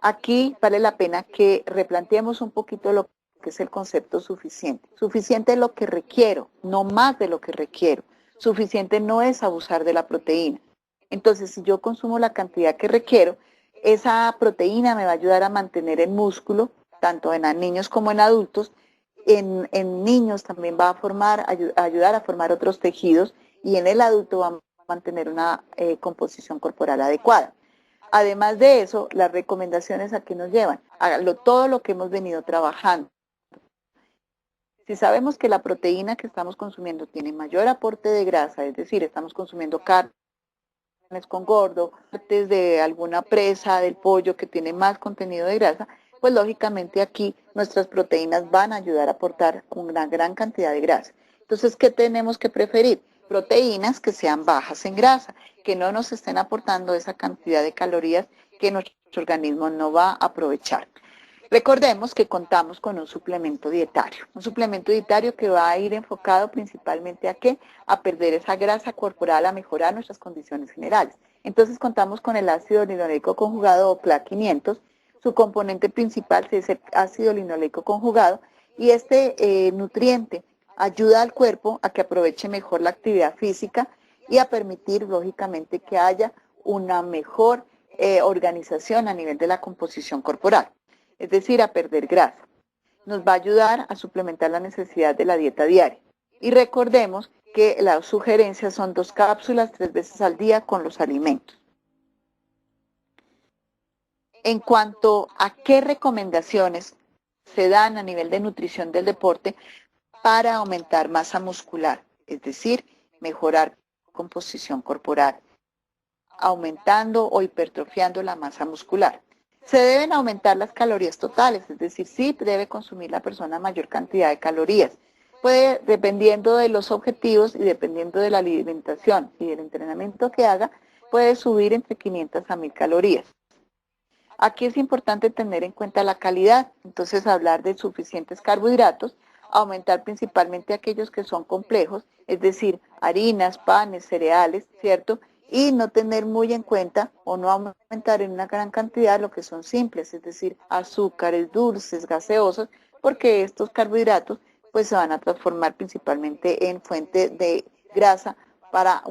Aquí vale la pena que replanteemos un poquito lo que es el concepto suficiente. Suficiente es lo que requiero, no más de lo que requiero. Suficiente no es abusar de la proteína. Entonces, si yo consumo la cantidad que requiero, esa proteína me va a ayudar a mantener el músculo, tanto en niños como en adultos. En niños también va a ayudar a formar otros tejidos y en el adulto va a mantener una composición corporal adecuada. Además de eso, las recomendaciones a qué nos llevan, todo lo que hemos venido trabajando. Si sabemos que la proteína que estamos consumiendo tiene mayor aporte de grasa, es decir, estamos consumiendo carnes con gordo, partes de alguna presa, del pollo que tiene más contenido de grasa, pues lógicamente aquí nuestras proteínas van a ayudar a aportar una gran cantidad de grasa. Entonces, ¿qué tenemos que preferir? Proteínas que sean bajas en grasa, que no nos estén aportando esa cantidad de calorías que nuestro organismo no va a aprovechar. Recordemos que contamos con un suplemento dietario que va a ir enfocado principalmente a ¿qué? A perder esa grasa corporal, a mejorar nuestras condiciones generales. Entonces contamos con el ácido linoleico conjugado o PLA500, su componente principal es el ácido linoleico conjugado y este nutriente ayuda al cuerpo a que aproveche mejor la actividad física y a permitir lógicamente que haya una mejor organización a nivel de la composición corporal, es decir, a perder grasa. Nos va a ayudar a suplementar la necesidad de la dieta diaria. Y recordemos que las sugerencias son 2 cápsulas 3 veces al día con los alimentos. En cuanto a qué recomendaciones se dan a nivel de nutrición del deporte para aumentar masa muscular, es decir, mejorar composición corporal, aumentando o hipertrofiando la masa muscular. Se deben aumentar las calorías totales, es decir, sí debe consumir la persona mayor cantidad de calorías. Puede, dependiendo de los objetivos y dependiendo de la alimentación y del entrenamiento que haga, puede subir entre 500 a 1000 calorías. Aquí es importante tener en cuenta la calidad, entonces hablar de suficientes carbohidratos, aumentar principalmente aquellos que son complejos, es decir, harinas, panes, cereales, ¿cierto? Y no tener muy en cuenta o no aumentar en una gran cantidad lo que son simples, es decir, azúcares, dulces, gaseosos, porque estos carbohidratos pues se van a transformar principalmente en fuente de grasa para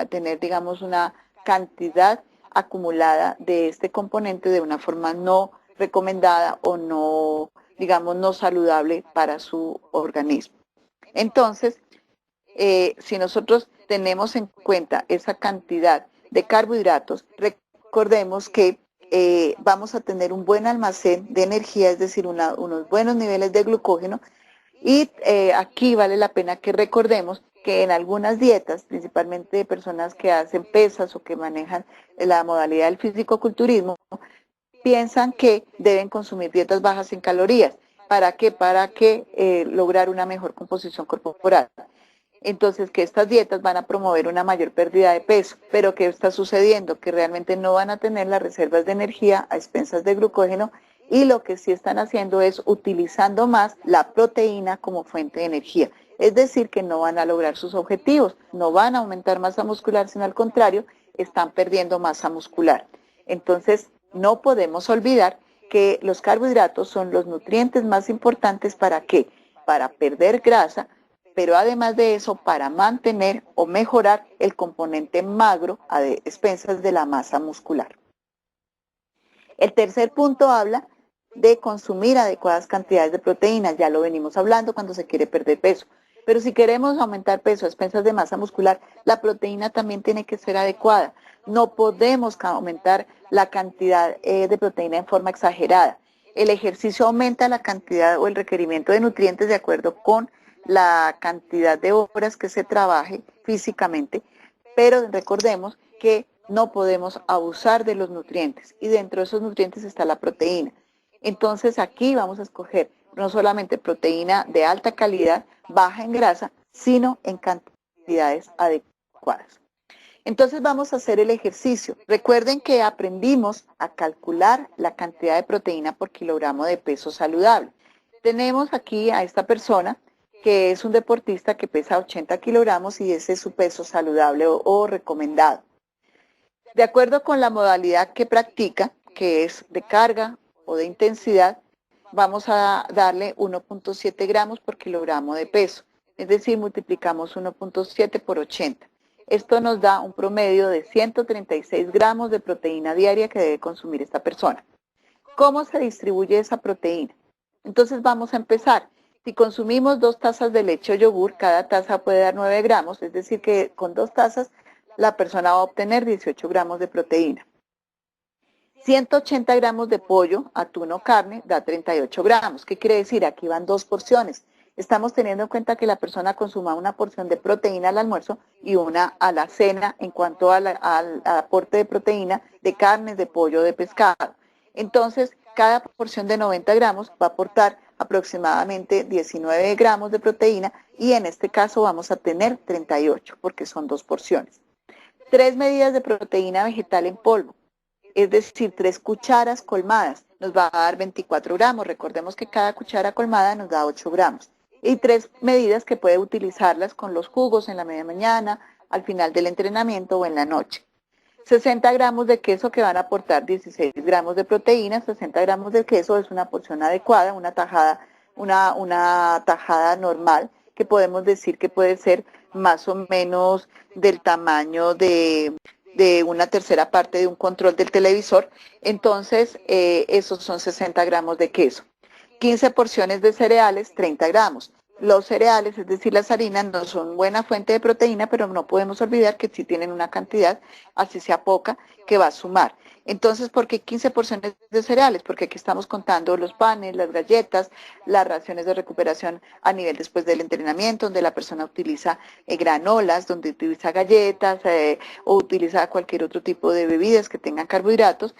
tener, digamos, una cantidad acumulada de este componente de una forma no recomendada o no, digamos, no saludable para su organismo. Entonces, si nosotros tenemos en cuenta esa cantidad de carbohidratos, recordemos que vamos a tener un buen almacén de energía, es decir, unos buenos niveles de glucógeno, y aquí vale la pena que recordemos que en algunas dietas, principalmente de personas que hacen pesas o que manejan la modalidad del fisicoculturismo, piensan que deben consumir dietas bajas en calorías. ¿Para qué? Para que lograr una mejor composición corporal. Entonces, que estas dietas van a promover una mayor pérdida de peso, pero ¿qué está sucediendo? Que realmente no van a tener las reservas de energía a expensas de glucógeno y lo que sí están haciendo es utilizando más la proteína como fuente de energía. Es decir, que no van a lograr sus objetivos, no van a aumentar masa muscular, sino al contrario, están perdiendo masa muscular. Entonces, no podemos olvidar que los carbohidratos son los nutrientes más importantes ¿para qué? Para perder grasa, pero además de eso, para mantener o mejorar el componente magro a expensas de la masa muscular. El tercer punto habla de consumir adecuadas cantidades de proteínas, ya lo venimos hablando cuando se quiere perder peso. Pero si queremos aumentar peso a expensas de masa muscular, la proteína también tiene que ser adecuada. No podemos aumentar la cantidad de proteína en forma exagerada. El ejercicio aumenta la cantidad o el requerimiento de nutrientes de acuerdo con la cantidad de horas que se trabaje físicamente, pero recordemos que no podemos abusar de los nutrientes y dentro de esos nutrientes está la proteína. Entonces aquí vamos a escoger no solamente proteína de alta calidad, baja en grasa, sino en cantidades adecuadas. Entonces vamos a hacer el ejercicio. Recuerden que aprendimos a calcular la cantidad de proteína por kilogramo de peso saludable. Tenemos aquí a esta persona que es un deportista que pesa 80 kilogramos y ese es su peso saludable o recomendado. De acuerdo con la modalidad que practica, que es de carga o de intensidad, vamos a darle 1.7 gramos por kilogramo de peso. Es decir, multiplicamos 1.7 por 80. Esto nos da un promedio de 136 gramos de proteína diaria que debe consumir esta persona. ¿Cómo se distribuye esa proteína? Entonces vamos a empezar. Si consumimos 2 tazas de leche o yogur, cada taza puede dar 9 gramos, es decir que con 2 tazas la persona va a obtener 18 gramos de proteína. 180 gramos de pollo, atún o carne da 38 gramos. ¿Qué quiere decir? Aquí van 2 porciones. Estamos teniendo en cuenta que la persona consuma una porción de proteína al almuerzo y una a la cena en cuanto al aporte de proteína de carnes, de pollo, de pescado. Entonces, cada porción de 90 gramos va a aportar aproximadamente 19 gramos de proteína y en este caso vamos a tener 38 porque son 2 porciones. 3 medidas de proteína vegetal en polvo, es decir, 3 cucharas colmadas, nos va a dar 24 gramos. Recordemos que cada cuchara colmada nos da 8 gramos. Y 3 medidas que puede utilizarlas con los jugos en la media mañana, al final del entrenamiento o en la noche. 60 gramos de queso que van a aportar 16 gramos de proteína. 60 gramos de queso es una porción adecuada, una tajada normal, que podemos decir que puede ser más o menos del tamaño de una tercera parte de un control del televisor. Entonces, esos son 60 gramos de queso. 15 porciones de cereales, 30 gramos. Los cereales, es decir, las harinas, no son buena fuente de proteína, pero no podemos olvidar que sí tienen una cantidad, así sea poca, que va a sumar. Entonces, ¿por qué 15 porciones de cereales? Porque aquí estamos contando los panes, las galletas, las raciones de recuperación a nivel después del entrenamiento, donde la persona utiliza granolas, donde utiliza galletas o utiliza cualquier otro tipo de bebidas que tengan carbohidratos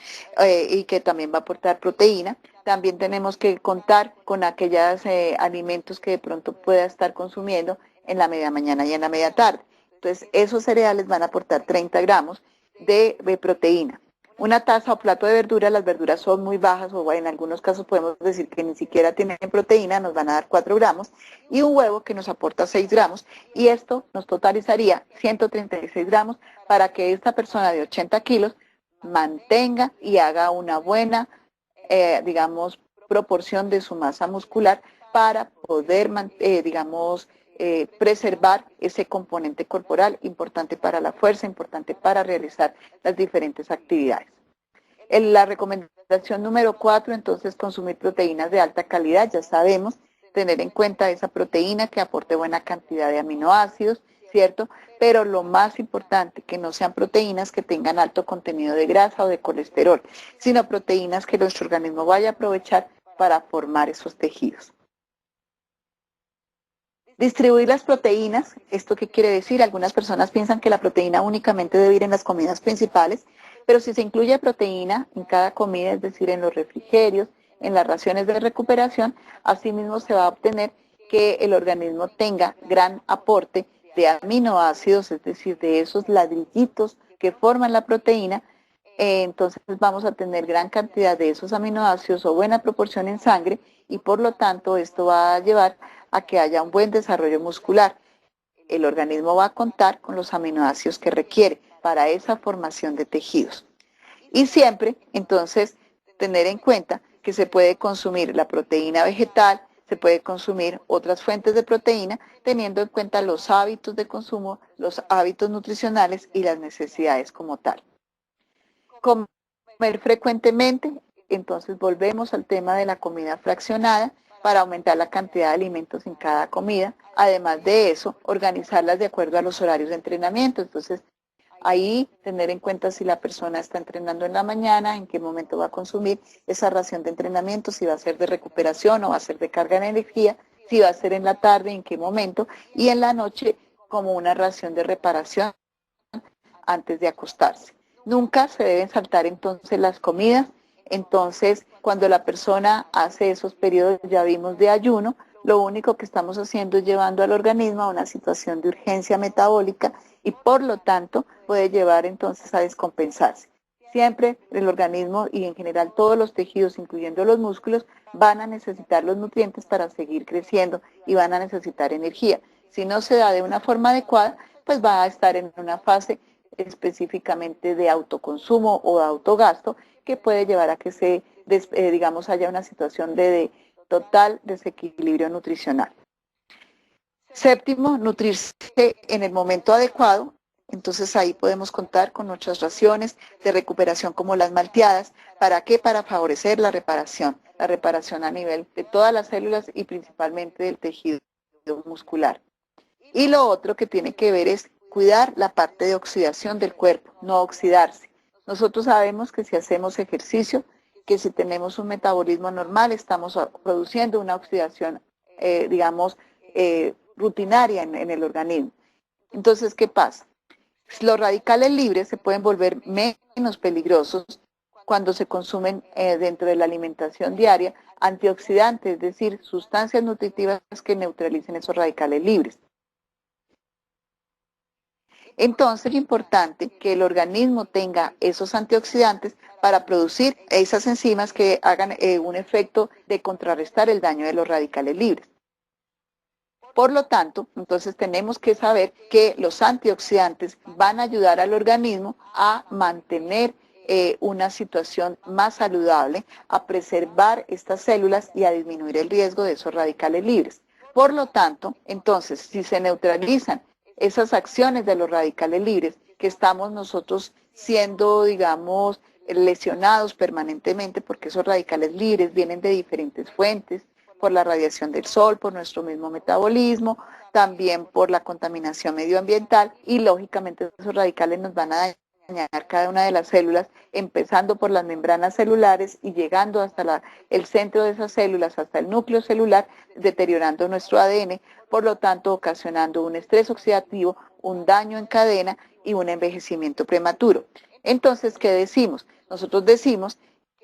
y que también va a aportar proteína. También tenemos que contar con aquellos alimentos que de pronto pueda estar consumiendo en la media mañana y en la media tarde. Entonces, esos cereales van a aportar 30 gramos de proteína. Una taza o plato de verduras, las verduras son muy bajas o en algunos casos podemos decir que ni siquiera tienen proteína, nos van a dar 4 gramos y un huevo que nos aporta 6 gramos y esto nos totalizaría 136 gramos para que esta persona de 80 kilos mantenga y haga una buena, digamos, proporción de su masa muscular para poder, preservar ese componente corporal importante para la fuerza, importante para realizar las diferentes actividades. La recomendación número 4, entonces, consumir proteínas de alta calidad. Ya sabemos, tener en cuenta esa proteína que aporte buena cantidad de aminoácidos, ¿cierto? Pero lo más importante, que no sean proteínas que tengan alto contenido de grasa o de colesterol, sino proteínas que nuestro organismo vaya a aprovechar para formar esos tejidos. Distribuir las proteínas, ¿esto qué quiere decir? Algunas personas piensan que la proteína únicamente debe ir en las comidas principales, pero si se incluye proteína en cada comida, es decir, en los refrigerios, en las raciones de recuperación, asimismo se va a obtener que el organismo tenga gran aporte de aminoácidos, es decir, de esos ladrillitos que forman la proteína, entonces vamos a tener gran cantidad de esos aminoácidos o buena proporción en sangre y por lo tanto esto va a llevar a que haya un buen desarrollo muscular. El organismo va a contar con los aminoácidos que requiere para esa formación de tejidos. Y siempre, entonces, tener en cuenta que se puede consumir la proteína vegetal, se puede consumir otras fuentes de proteína, teniendo en cuenta los hábitos de consumo, los hábitos nutricionales y las necesidades como tal. Comer frecuentemente, entonces volvemos al tema de la comida fraccionada para aumentar la cantidad de alimentos en cada comida. Además de eso, organizarlas de acuerdo a los horarios de entrenamiento. Entonces, ahí tener en cuenta si la persona está entrenando en la mañana, en qué momento va a consumir esa ración de entrenamiento, si va a ser de recuperación o va a ser de carga de energía, si va a ser en la tarde, en qué momento, y en la noche como una ración de reparación antes de acostarse. Nunca se deben saltar entonces las comidas. Entonces, cuando la persona hace esos periodos, ya vimos, de ayuno, lo único que estamos haciendo es llevando al organismo a una situación de urgencia metabólica y por lo tanto puede llevar entonces a descompensarse. Siempre el organismo y en general todos los tejidos, incluyendo los músculos, van a necesitar los nutrientes para seguir creciendo y van a necesitar energía. Si no se da de una forma adecuada, pues va a estar en una fase específicamente de autoconsumo o de autogasto que puede llevar a que digamos, haya una situación de total desequilibrio nutricional. Séptimo, nutrirse en el momento adecuado. Entonces ahí podemos contar con nuestras raciones de recuperación como las malteadas. ¿Para qué? Para favorecer la reparación a nivel de todas las células y principalmente del tejido muscular. Y lo otro que tiene que ver es cuidar la parte de oxidación del cuerpo, no oxidarse. Nosotros sabemos que si hacemos ejercicio, que si tenemos un metabolismo normal, estamos produciendo una oxidación, digamos, rutinaria en el organismo. Entonces, ¿qué pasa? Los radicales libres se pueden volver menos peligrosos cuando se consumen dentro de la alimentación diaria antioxidantes, es decir, sustancias nutritivas que neutralicen esos radicales libres. Entonces es importante que el organismo tenga esos antioxidantes para producir esas enzimas que hagan un efecto de contrarrestar el daño de los radicales libres. Por lo tanto, entonces tenemos que saber que los antioxidantes van a ayudar al organismo a mantener una situación más saludable, a preservar estas células y a disminuir el riesgo de esos radicales libres. Por lo tanto, entonces, si se neutralizan esas acciones de los radicales libres, que estamos nosotros siendo, digamos, lesionados permanentemente, porque esos radicales libres vienen de diferentes fuentes, por la radiación del sol, por nuestro mismo metabolismo, también por la contaminación medioambiental y lógicamente esos radicales nos van a dañar cada una de las células, empezando por las membranas celulares y llegando hasta el centro de esas células, hasta el núcleo celular, deteriorando nuestro ADN, por lo tanto ocasionando un estrés oxidativo, un daño en cadena y un envejecimiento prematuro. Entonces, ¿qué decimos? Nosotros decimos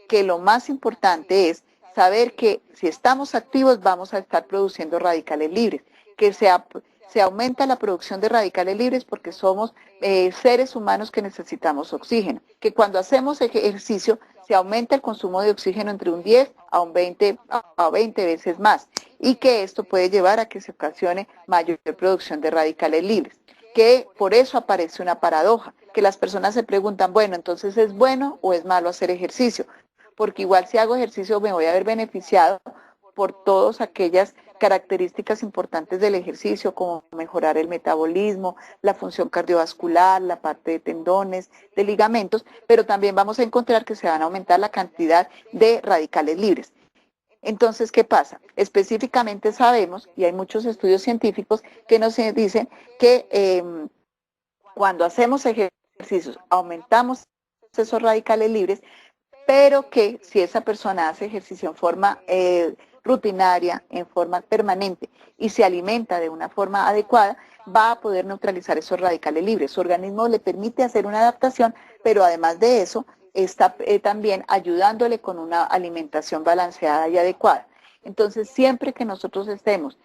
que lo más importante es saber que si estamos activos vamos a estar produciendo radicales libres, que se aumenta la producción de radicales libres porque somos seres humanos que necesitamos oxígeno, que cuando hacemos ejercicio se aumenta el consumo de oxígeno entre un 10 a un 20 veces más y que esto puede llevar a que se ocasione mayor producción de radicales libres, que por eso aparece una paradoja, que las personas se preguntan, bueno, entonces ¿es bueno o es malo hacer ejercicio? Porque igual si hago ejercicio me voy a ver beneficiado por todas aquellas características importantes del ejercicio, como mejorar el metabolismo, la función cardiovascular, la parte de tendones, de ligamentos, pero también vamos a encontrar que se van a aumentar la cantidad de radicales libres. Entonces, ¿qué pasa? Específicamente sabemos, y hay muchos estudios científicos que nos dicen que cuando hacemos ejercicios aumentamos esos radicales libres, pero que si esa persona hace ejercicio en forma rutinaria, en forma permanente y se alimenta de una forma adecuada, va a poder neutralizar esos radicales libres. Su organismo le permite hacer una adaptación, pero además de eso, está también ayudándole con una alimentación balanceada y adecuada. Entonces, siempre que nosotros estemos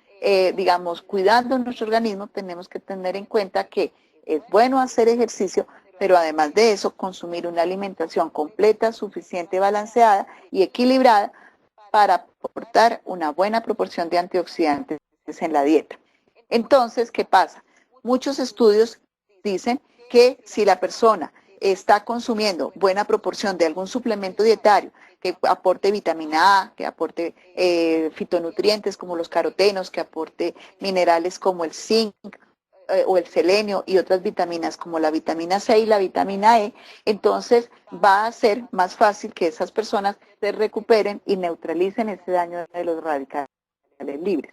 digamos, cuidando nuestro organismo, tenemos que tener en cuenta que es bueno hacer ejercicio, pero además de eso, consumir una alimentación completa, suficiente, balanceada y equilibrada para aportar una buena proporción de antioxidantes en la dieta. Entonces, ¿qué pasa? Muchos estudios dicen que si la persona está consumiendo buena proporción de algún suplemento dietario que aporte vitamina A, que aporte fitonutrientes como los carotenos, que aporte minerales como el zinc, o el selenio y otras vitaminas como la vitamina C y la vitamina E, entonces va a ser más fácil que esas personas se recuperen y neutralicen ese daño de los radicales libres.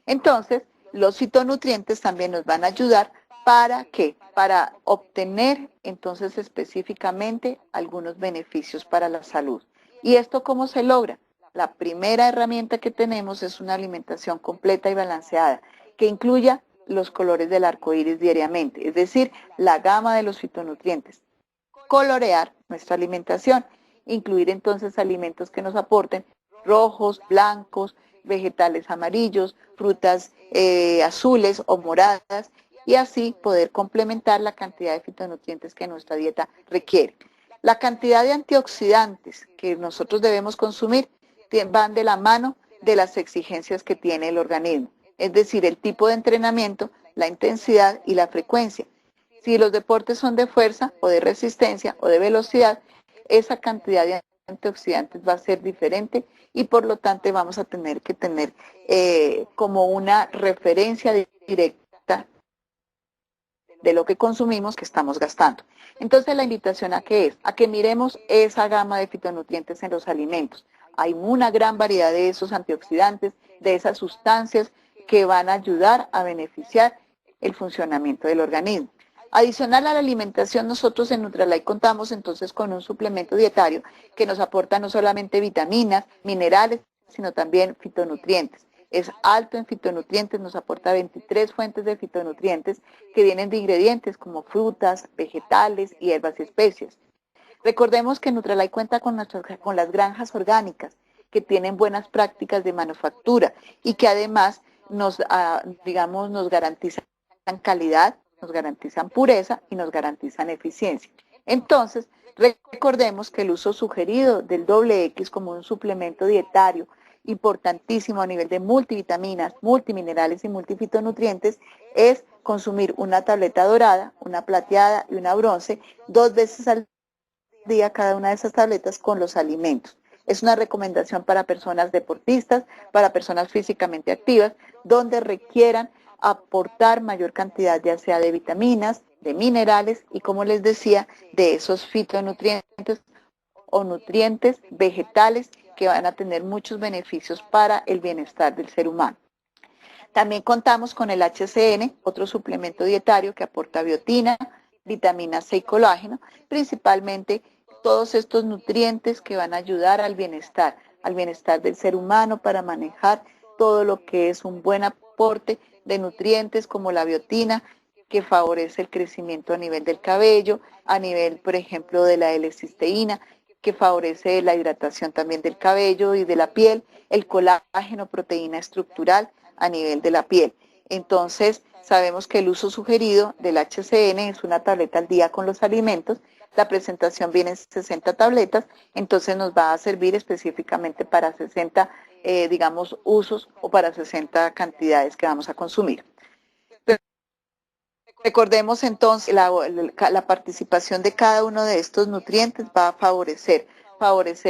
Entonces, los fitonutrientes también nos van a ayudar para ¿qué? Para obtener entonces específicamente algunos beneficios para la salud. ¿Y esto cómo se logra? La primera herramienta que tenemos es una alimentación completa y balanceada que incluya los colores del arco iris diariamente, es decir, la gama de los fitonutrientes. Colorear nuestra alimentación, incluir entonces alimentos que nos aporten rojos, blancos, vegetales amarillos, frutas azules o moradas, y así poder complementar la cantidad de fitonutrientes que nuestra dieta requiere. La cantidad de antioxidantes que nosotros debemos consumir van de la mano de las exigencias que tiene el organismo, es decir, el tipo de entrenamiento, la intensidad y la frecuencia. Si los deportes son de fuerza o de resistencia o de velocidad, esa cantidad de antioxidantes va a ser diferente y por lo tanto vamos a tener que tener como una referencia directa de lo que consumimos que estamos gastando. Entonces la invitación a qué es, a que miremos esa gama de fitonutrientes en los alimentos. Hay una gran variedad de esos antioxidantes, de esas sustancias que van a ayudar a beneficiar el funcionamiento del organismo. Adicional a la alimentación, nosotros en Nutralife contamos entonces con un suplemento dietario que nos aporta no solamente vitaminas, minerales, sino también fitonutrientes. Es alto en fitonutrientes, nos aporta 23 fuentes de fitonutrientes que vienen de ingredientes como frutas, vegetales, hierbas y especies. Recordemos que Nutralife cuenta con las granjas orgánicas que tienen buenas prácticas de manufactura y que además digamos, nos garantizan calidad, nos garantizan pureza y nos garantizan eficiencia. Entonces, recordemos que el uso sugerido del doble X como un suplemento dietario importantísimo a nivel de multivitaminas, multiminerales y multifitonutrientes es consumir una tableta dorada, una plateada y una bronce 2 veces al día cada una de esas tabletas con los alimentos. Es una recomendación para personas deportistas, para personas físicamente activas, donde requieran aportar mayor cantidad ya sea de vitaminas, de minerales y como les decía, de esos fitonutrientes o nutrientes vegetales que van a tener muchos beneficios para el bienestar del ser humano. También contamos con el HCN, otro suplemento dietario que aporta biotina, vitamina C y colágeno, principalmente todos estos nutrientes que van a ayudar al bienestar del ser humano para manejar todo lo que es un buen aporte de nutrientes como la biotina, que favorece el crecimiento a nivel del cabello, a nivel, por ejemplo, de la L-cisteína, que favorece la hidratación también del cabello y de la piel, el colágeno, proteína estructural a nivel de la piel. Entonces, sabemos que el uso sugerido del HCN es una tableta al día con los alimentos. La presentación viene en 60 tabletas, entonces nos va a servir específicamente para 60, digamos, usos o para 60 cantidades que vamos a consumir. Recordemos entonces, la participación de cada uno de estos nutrientes va a favorecer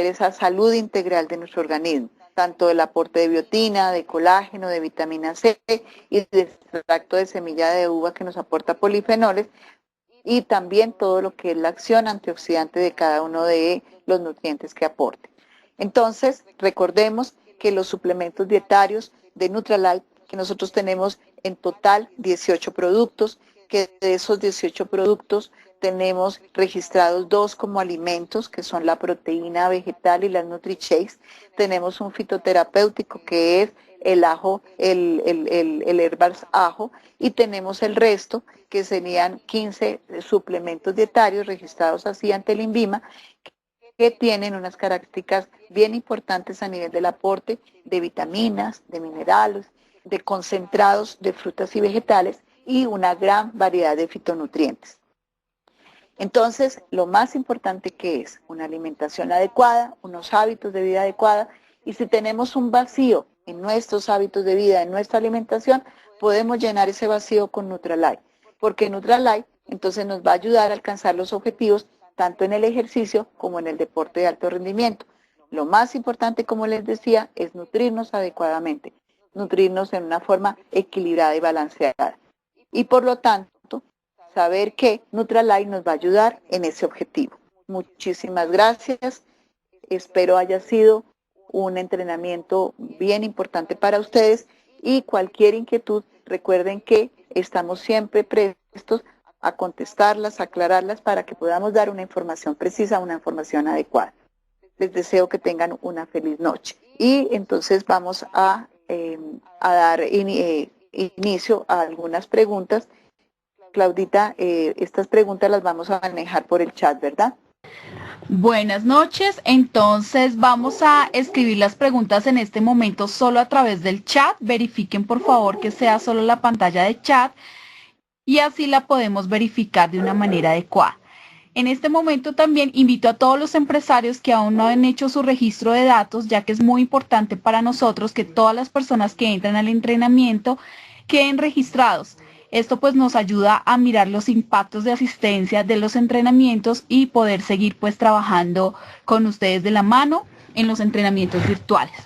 esa salud integral de nuestro organismo, tanto el aporte de biotina, de colágeno, de vitamina C y de extracto de semilla de uva que nos aporta polifenoles, y también todo lo que es la acción antioxidante de cada uno de los nutrientes que aporte. Entonces, recordemos que los suplementos dietarios de Nutralife, que nosotros tenemos en total 18 productos, que de esos 18 productos tenemos registrados 2 como alimentos, que son la proteína vegetal y las NutriShakes. Tenemos un fitoterapéutico que es el ajo, el herbals ajo, y tenemos el resto, que serían 15 suplementos dietarios registrados así ante el INVIMA, que tienen unas características bien importantes a nivel del aporte de vitaminas, de minerales, de concentrados de frutas y vegetales y una gran variedad de fitonutrientes. Entonces, lo más importante que es una alimentación adecuada, unos hábitos de vida adecuada, y si tenemos un vacío en nuestros hábitos de vida, en nuestra alimentación, podemos llenar ese vacío con Nutrilite, porque Nutrilite entonces nos va a ayudar a alcanzar los objetivos tanto en el ejercicio como en el deporte de alto rendimiento. Lo más importante, como les decía, es nutrirnos adecuadamente, nutrirnos en una forma equilibrada y balanceada. Y por lo tanto, saber que Nutrilite nos va a ayudar en ese objetivo. Muchísimas gracias. Espero haya sido un entrenamiento bien importante para ustedes y cualquier inquietud, recuerden que estamos siempre prestos a contestarlas, a aclararlas para que podamos dar una información precisa, una información adecuada. Les deseo que tengan una feliz noche. Y entonces vamos a dar inicio a algunas preguntas. Claudita, estas preguntas las vamos a manejar por el chat, ¿verdad? Buenas noches, entonces vamos a escribir las preguntas en este momento solo a través del chat. Verifiquen por favor que sea solo la pantalla de chat y así la podemos verificar de una manera adecuada. En este momento también invito a todos los empresarios que aún no han hecho su registro de datos, ya que es muy importante para nosotros que todas las personas que entran al entrenamiento queden registrados. Esto pues nos ayuda a mirar los impactos de asistencia de los entrenamientos y poder seguir pues trabajando con ustedes de la mano en los entrenamientos virtuales.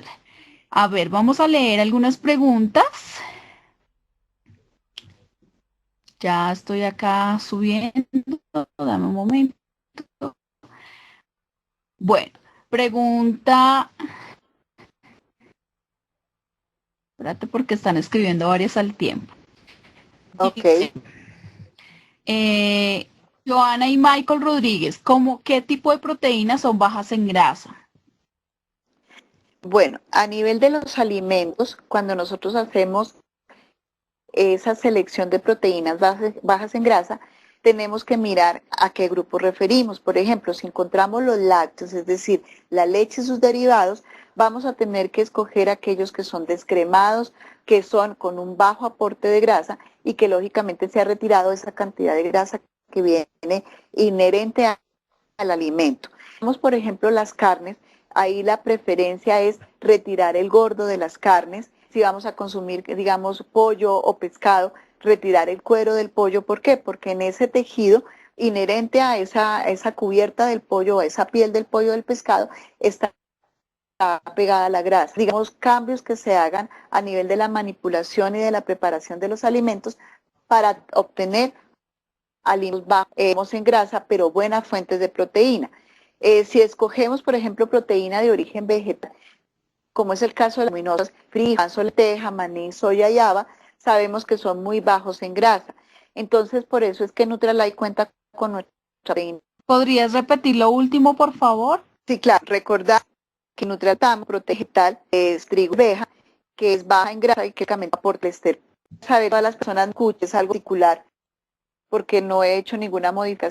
A ver, vamos a leer algunas preguntas. Ya estoy acá subiendo, dame un momento. Bueno, pregunta. Espérate porque están escribiendo varias al tiempo. Ok. Joana y Michael Rodríguez, ¿qué tipo de proteínas son bajas en grasa? Bueno, a nivel de los alimentos, cuando nosotros hacemos esa selección de proteínas bajas en grasa, tenemos que mirar a qué grupo referimos. Por ejemplo, si encontramos los lácteos, es decir, la leche y sus derivados, vamos a tener que escoger aquellos que son descremados, que son con un bajo aporte de grasa y que lógicamente se ha retirado esa cantidad de grasa que viene inherente al alimento. Tenemos, por ejemplo, las carnes. Ahí la preferencia es retirar el gordo de las carnes. Si vamos a consumir, digamos, pollo o pescado, retirar el cuero del pollo. ¿Por qué? Porque en ese tejido inherente a esa cubierta del pollo, a esa piel del pollo del pescado, está pegada a la grasa. Digamos, cambios que se hagan a nivel de la manipulación y de la preparación de los alimentos para obtener alimentos bajos en grasa, pero buenas fuentes de proteína. Si escogemos, por ejemplo, proteína de origen vegetal, como es el caso de las leguminosas, frijol, lenteja, maní, soya y haba, sabemos que son muy bajos en grasa. Entonces, por eso es que Nutrilite cuenta con nuestra proteína. ¿Podrías repetir lo último, por favor? Sí, claro, recordar que Nutrilite protege tal es trigo veja, que es baja en grasa y que aporta colesterol. Saber a las personas escuches algo particular porque no he hecho ninguna modificación